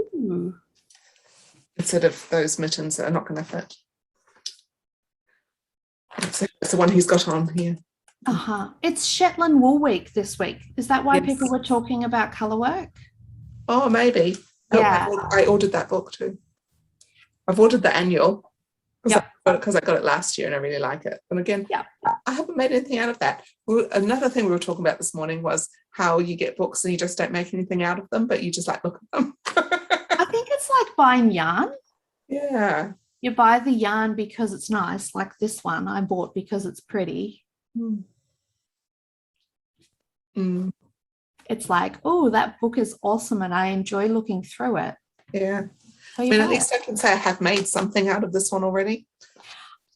instead of those mittens that are not going to fit. It's the one he's got on here. It's Shetland Wool Week this week. Is that why people were talking about colour work? Oh, maybe. Yeah. I ordered that book too. I've ordered the annual because I got it last year and I really like it. And again, I haven't made anything out of that. Another thing we were talking about this morning was how you get books and you just don't make anything out of them, but you just like look at them. I think it's like buying yarn. Yeah. You buy the yarn because it's nice, like this one I bought because it's pretty. It's like, oh, that book is awesome and I enjoy looking through it. Yeah. So at least I can say I have made something out of this one already.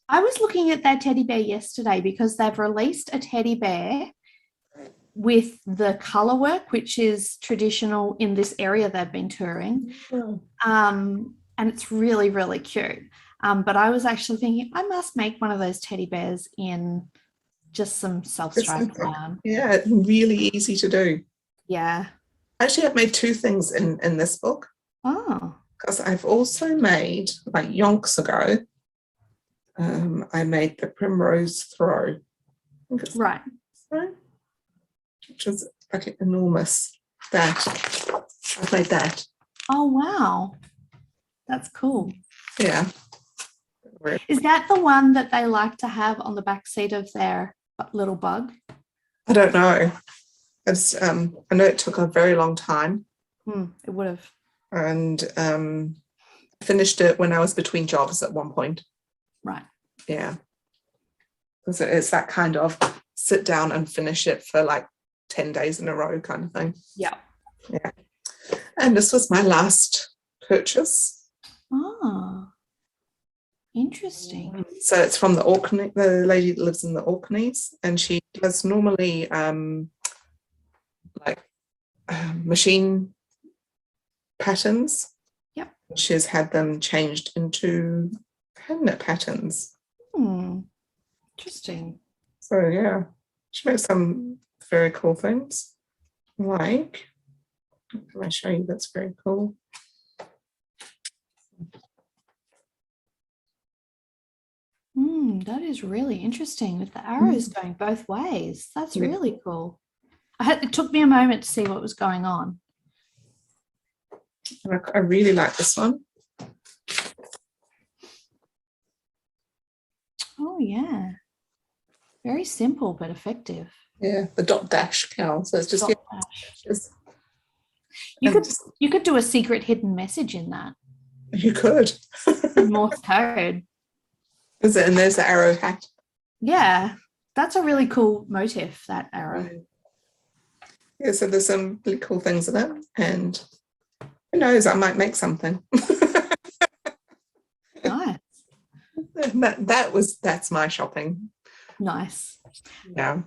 I was looking at their teddy bear yesterday because they've released a teddy bear with the colour work, which is traditional in this area they've been touring. And it's really, really cute. But I was actually thinking I must make one of those teddy bears in just some self-stripe yarn. Yeah, really easy to do. Yeah. Actually, I've made two things in this book. Oh. Because I've also made, like yonks ago, I made the Primrose Throw. I think it's Right. throw, which is like enormous. That I've made that. Oh, wow. That's cool. Yeah. Is that the one that they like to have on the back seat of their little bug? I don't know. It's I know it took a very long time. It would have. And finished it when I was between jobs at one point. Right. Yeah. Because it's that kind of sit down and finish it for like 10 days in a row kind of thing. Yeah. Yeah. And this was my last purchase. Oh, interesting. So it's from the Orkney, the lady that lives in the Orkneys, and she does normally machine patterns. Yep. She's had them changed into hand-knit patterns. Interesting. So yeah, she makes some very cool things. Like, can I show you? That's very cool. That is really interesting with the arrows going both ways. That's really cool. It took me a moment to see what was going on. And I really like this one. Oh yeah, very simple but effective. Yeah, the dot dash cow. So it's just, you could do a secret hidden message in that. You could. In Morse code. Is it? And there's the arrow hat. Yeah, that's a really cool motif, that arrow. Yeah, so there's some really cool things in it, and who knows, I might make something. Nice. That's my shopping. Nice. Yeah.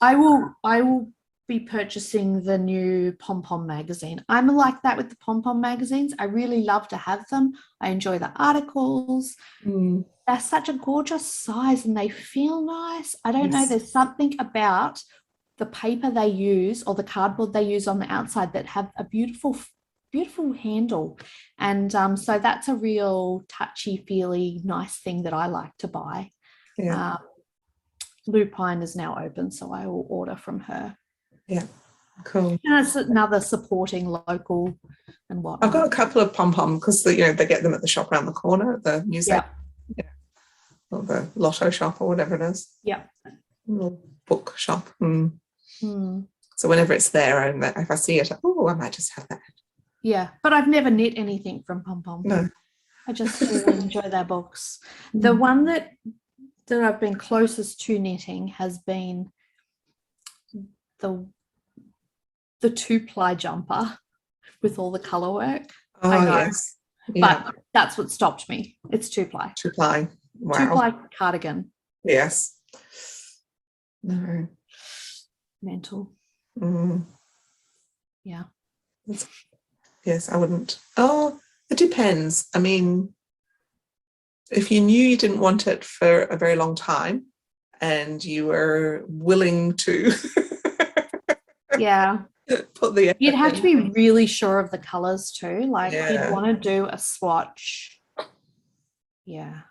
I will be purchasing the new Pom Pom magazine. I'm like that with the Pom Pom magazines. I really love to have them. I enjoy the articles. They're such a gorgeous size and they feel nice. I don't know. There's something about the paper they use or the cardboard they use on the outside that have a beautiful handle. And so that's a real touchy-feely, nice thing that I like to buy. Yeah. Lupine is now open, so I will order from her. Yeah, cool. And it's another supporting local and whatnot. I've got a couple of pom-pom because they get them at the shop around the corner at the museum. Yeah. Or the lotto shop or whatever it is. Yeah. Little book shop. So whenever it's there and if I see it, I might just have that. Yeah, but I've never knit anything from Pom Pom. No. I just really enjoy their books. The one that I've been closest to knitting has been the 2-ply jumper with all the color work. Oh, I know, yes. Yeah. but that's what stopped me. It's 2-ply. 2-ply. Wow. 2-ply cardigan. Yes. No. Mental. Yeah. Yes, I wouldn't. Oh, it depends. I mean, if you knew you didn't want it for a very long time and you were willing to put the you'd have to be really sure of the colors too. Like Yeah. you'd want to do a swatch. Yeah.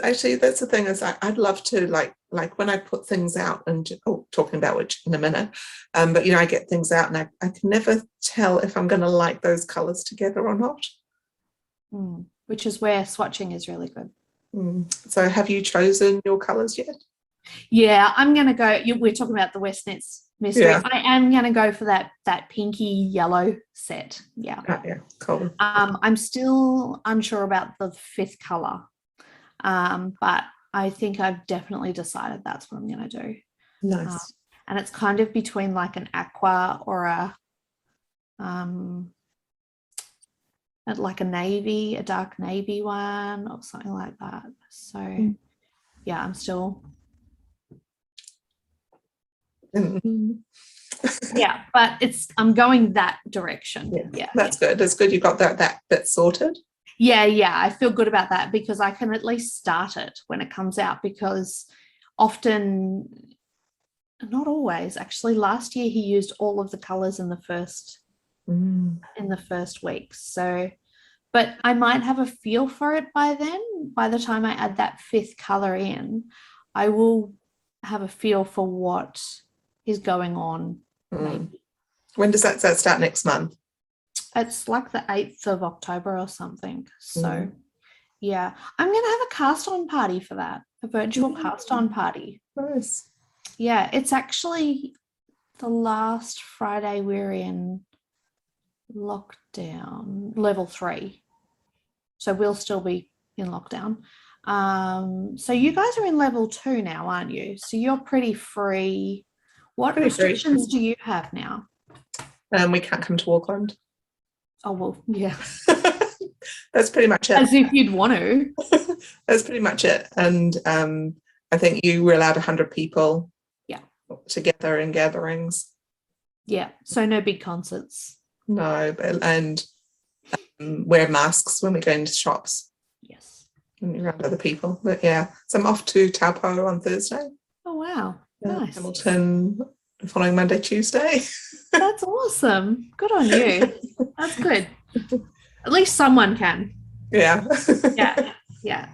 Actually, that's the thing is I'd love to like when I put things out and talking about which in a minute, but I get things out and I can never tell if I'm going to like those colors together or not. Which is where swatching is really good. So have you chosen your colors yet? Yeah, I'm going to go. We're talking about the West Knits mystery. Yeah. I am going to go for that pinky yellow set. Yeah. Yeah, cool. I'm still unsure about the 5th color. But I think I've definitely decided that's what I'm going to do. Nice. And it's kind of between like an aqua or a dark navy one or something like that. So yeah, I'm still yeah, but I'm going that direction. Yeah. That's good. It's good you got that bit sorted. Yeah, I feel good about that because I can at least start it when it comes out, because often, not always, actually. Last year he used all of the colors in the first week. So, but I might have a feel for it by then. By the time I add that 5th color in, I will have a feel for what is going on. Maybe. When does that start? Next month? It's like the 8th of October or something. So yeah, I'm going to have a cast on party for that, a virtual cast on party. Nice. Yeah, it's actually the last Friday we're in lockdown, level 3. So we'll still be in lockdown. So you guys are in level 2 now, aren't you? So you're pretty free. What restrictions do you have now? We can't come to Auckland. Oh, well, yeah. That's pretty much it. As if you'd want to. That's pretty much it. And I think you were allowed 100 people together in gatherings. Yeah, so no big concerts. No, and wear masks when we go into shops. Yes. And you're around other people. But yeah, so I'm off to Taupo on Thursday. Oh, wow. Nice. Hamilton the following Monday, Tuesday. That's awesome. Good on you. That's good. At least someone can. Yeah. Yeah.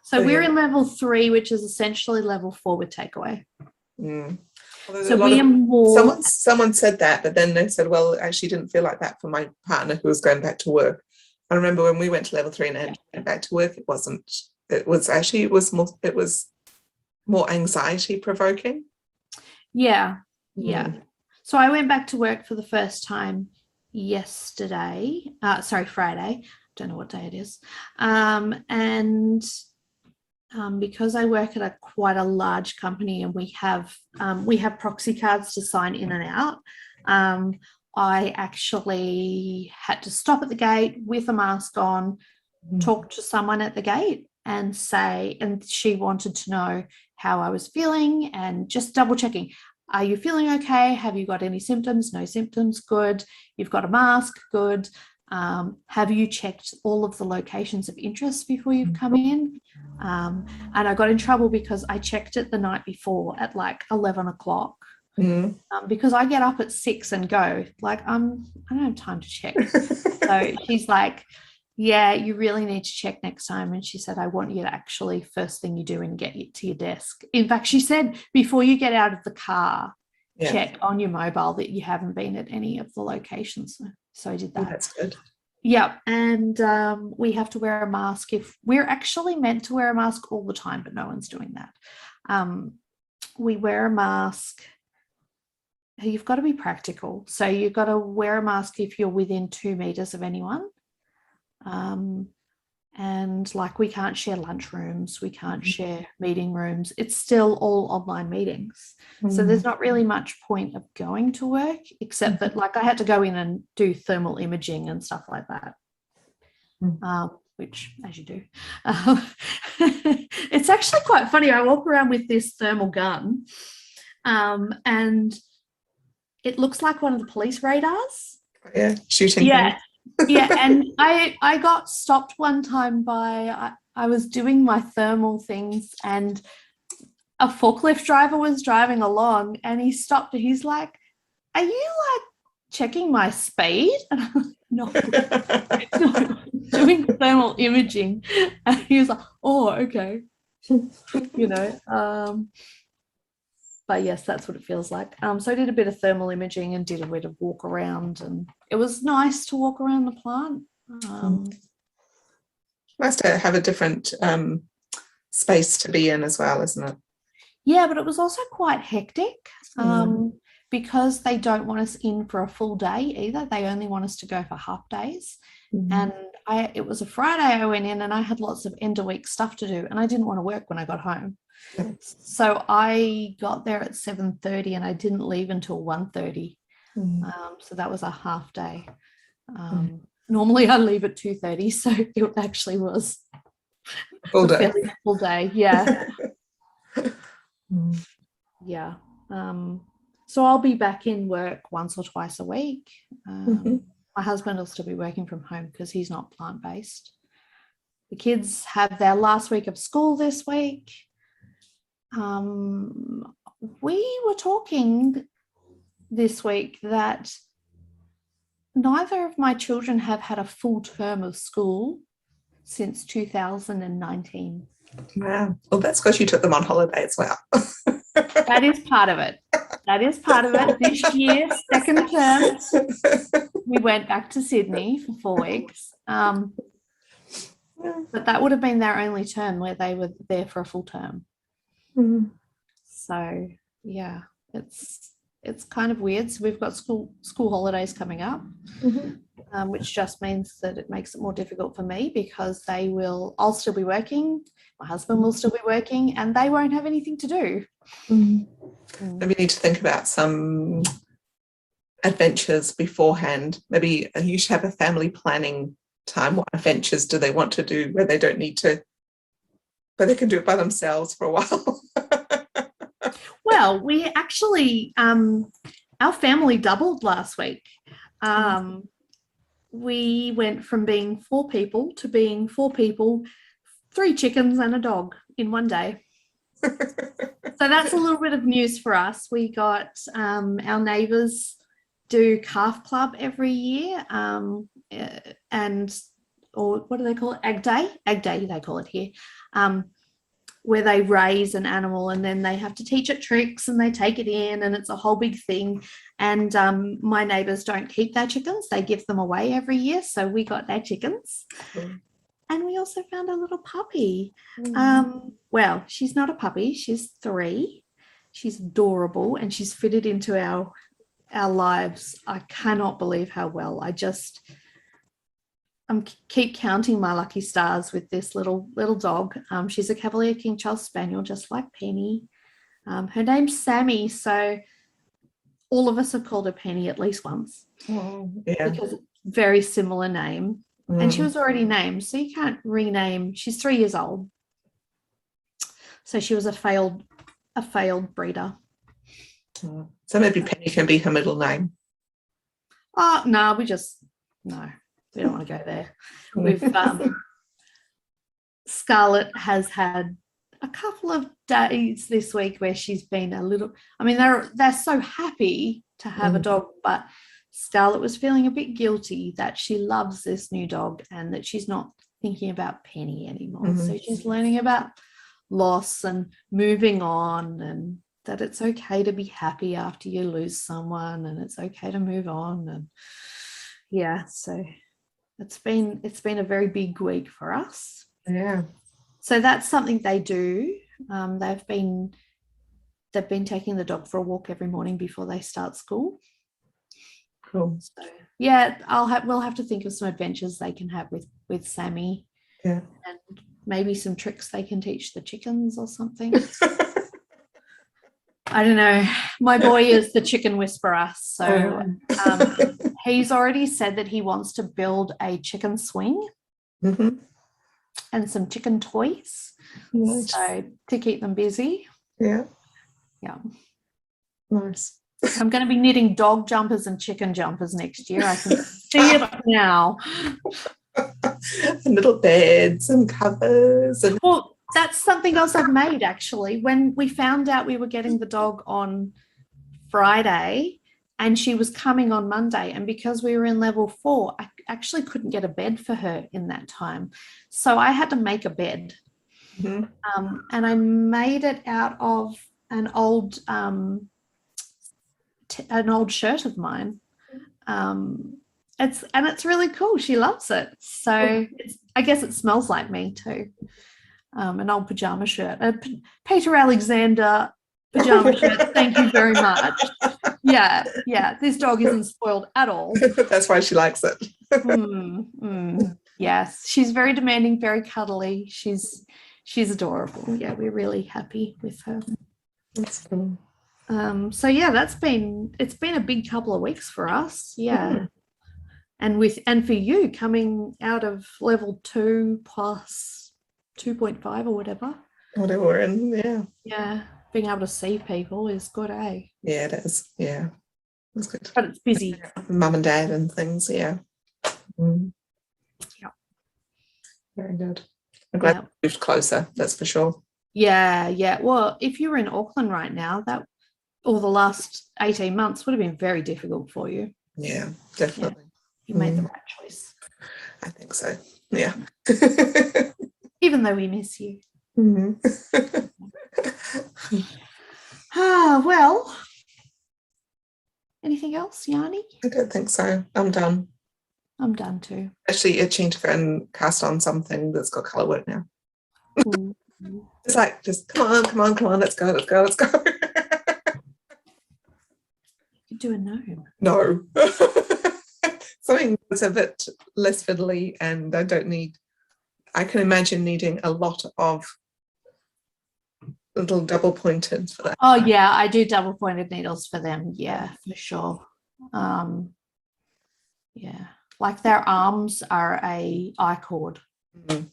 So we're in level 3, which is essentially level 4 with takeaway. So we are more. Someone said that, but then they said, well, it actually didn't feel like that for my partner who was going back to work. I remember when we went to level 3 and went back to work, it wasn't. It was more anxiety provoking. Yeah. So I went back to work for the first time Friday. Don't know what day it is. And because I work at quite a large company and we have proxy cards to sign in and out, I actually had to stop at the gate with a mask on, talk to someone at the gate and she wanted to know how I was feeling and just double checking. Are you feeling okay? Have you got any symptoms? No symptoms. Good. You've got a mask. Good. Have you checked all of the locations of interest before you've come in? And I got in trouble because I checked it the night before at like 11 o'clock. Because I get up at 6 and go, like, I don't have time to check. So she's like, yeah, you really need to check next time. And she said, I want you to actually, first thing you do and get you to your desk. In fact, she said, before you get out of the car, check on your mobile that you haven't been at any of the locations. So I did that. That's good. Yeah. And we have to wear a mask. If we're actually meant to wear a mask all the time, but no one's doing that. We wear a mask. You've got to be practical. So you've got to wear a mask if you're within 2 meters of anyone. And like we can't share lunchrooms, we can't share meeting rooms. It's still all online meetings. So there's not really much point of going to work, except that like I had to go in and do thermal imaging and stuff like that, which as you do. It's actually quite funny. I walk around with this thermal gun and it looks like one of the police radars. Yeah, shooting. Yeah. Yeah, and I got stopped one time by I was doing my thermal things and a forklift driver was driving along and he stopped and he's like, are you like checking my speed? And I'm like, no, doing thermal imaging. And he was like, oh, okay. But yes, that's what it feels like. So I did a bit of thermal imaging and did a bit of walk around, and it was nice to walk around the plant. Nice to have a different space to be in as well, isn't it? Yeah, but it was also quite hectic because they don't want us in for a full day either. They only want us to go for half days. And it was a Friday I went in and I had lots of end of week stuff to do and I didn't want to work when I got home. So I got there at 7:30 and I didn't leave until 1:30. So that was a half day. Normally I leave at 2:30, so it actually was full day. Fairly full day. Yeah. Yeah. So I'll be back in work once or twice a week. My husband will still be working from home because he's not plant-based. The kids have their last week of school this week. We were talking this week that neither of my children have had a full term of school since 2019. Wow. Well, that's because you took them on holiday as well. That is part of it. That is part of it. This year, second term, we went back to Sydney for 4 weeks. But that would have been their only term where they were there for a full term. Mm. So yeah, it's kind of weird. So we've got school holidays coming up, which just means that it makes it more difficult for me because I'll still be working, my husband will still be working, and they won't have anything to do. Maybe you need to think about some adventures beforehand. Maybe you should have a family planning time. What adventures do they want to do where they don't need to, but they can do it by themselves for a while? Well, we actually, our family doubled last week. We went from being 4 people to being 4 people, 3 chickens and a dog in one day. So that's a little bit of news for us. We got our neighbours do calf club every year, or what do they call it? Egg day they call it here, where they raise an animal and then they have to teach it tricks and they take it in and it's a whole big thing. And my neighbours don't keep their chickens, they give them away every year, so we got their chickens. And we also found a little puppy. Well, she's not a puppy, she's 3. She's adorable and she's fitted into our lives. I cannot believe how well. I keep counting my lucky stars with this little dog. She's a Cavalier King Charles Spaniel, just like Penny. Her name's Sammy, so all of us have called her Penny at least once. Because it's a very similar name. And she was already named, so you can't rename. She's 3 years old, so she was a failed breeder. So maybe Penny can be her middle name. Oh no, we don't want to go there. We've Scarlett has had a couple of days this week where she's been a little, I mean, they're so happy to have a dog, but Scarlett was feeling a bit guilty that she loves this new dog and that she's not thinking about Penny anymore. So she's learning about loss and moving on, and that it's okay to be happy after you lose someone, and it's okay to move on. And yeah, so it's been a very big week for us. Yeah. So that's something they do. They've been taking the dog for a walk every morning before they start school. Cool. So yeah, we'll have to think of some adventures they can have with Sammy. Yeah. And maybe some tricks they can teach the chickens or something. I don't know. My boy is the chicken whisperer, so he's already said that he wants to build a chicken swing and some chicken toys, so to keep them busy. Yeah. Nice. I'm going to be knitting dog jumpers and chicken jumpers next year. I can see it now. And little beds and covers. Well, that's something else I've made, actually. When we found out we were getting the dog on Friday and she was coming on Monday, and because we were in level 4, I actually couldn't get a bed for her in that time. So I had to make a bed. And I made it out of an old shirt of mine. It's really cool. She loves it. So I guess it smells like me too. An old pajama shirt, a Peter Alexander pajama shirt. Thank you very much. Yeah. This dog isn't spoiled at all. That's why she likes it. Yes, she's very demanding, very cuddly. She's adorable. Yeah, we're really happy with her. That's cool. So yeah, it's been a big couple of weeks for us. Yeah. And for you coming out of level 2 plus 2.5 or whatever we're in. Yeah, being able to see people is good, eh? Yeah, it is. Yeah, it's good, but it's busy. Mum and dad and things. Yeah. Very good. I'm glad we moved closer, that's for sure. Yeah. Well, if you were in Auckland right now, that or the last 18 months would have been very difficult for you. Yeah, definitely. You made the right choice. I think so. Yeah. Even though we miss you. Mhm. Well, anything else, Yanni? I don't think so. I'm done. I'm done too. Actually itching to go and cast on something that's got colour work now. Ooh. It's like, just come on, let's go. You do a gnome. No. Something that's a bit less fiddly, and I can imagine needing a lot of little double pointed for that. Oh yeah, I do double pointed needles for them. Yeah, for sure. Yeah, like their arms are a I-cord. Mm.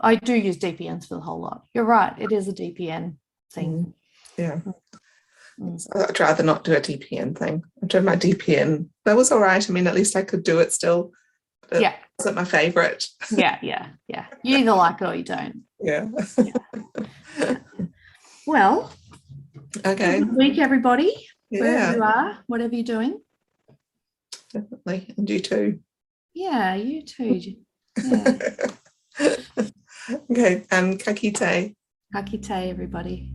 I do use DPNs for the whole lot. You're right, it is a DPN thing. Yeah. Mm. I'd rather not do a DPN thing. I did my DPN. That was all right. I mean, at least I could do it still. But Yeah. it wasn't my favourite. Yeah. You either like it or you don't. Yeah. Well, Okay. good week, everybody. Wherever Yeah, you are, whatever you're doing. definitely. And you too. Yeah, you too. Yeah. Okay. Kakite. Hakite, everybody.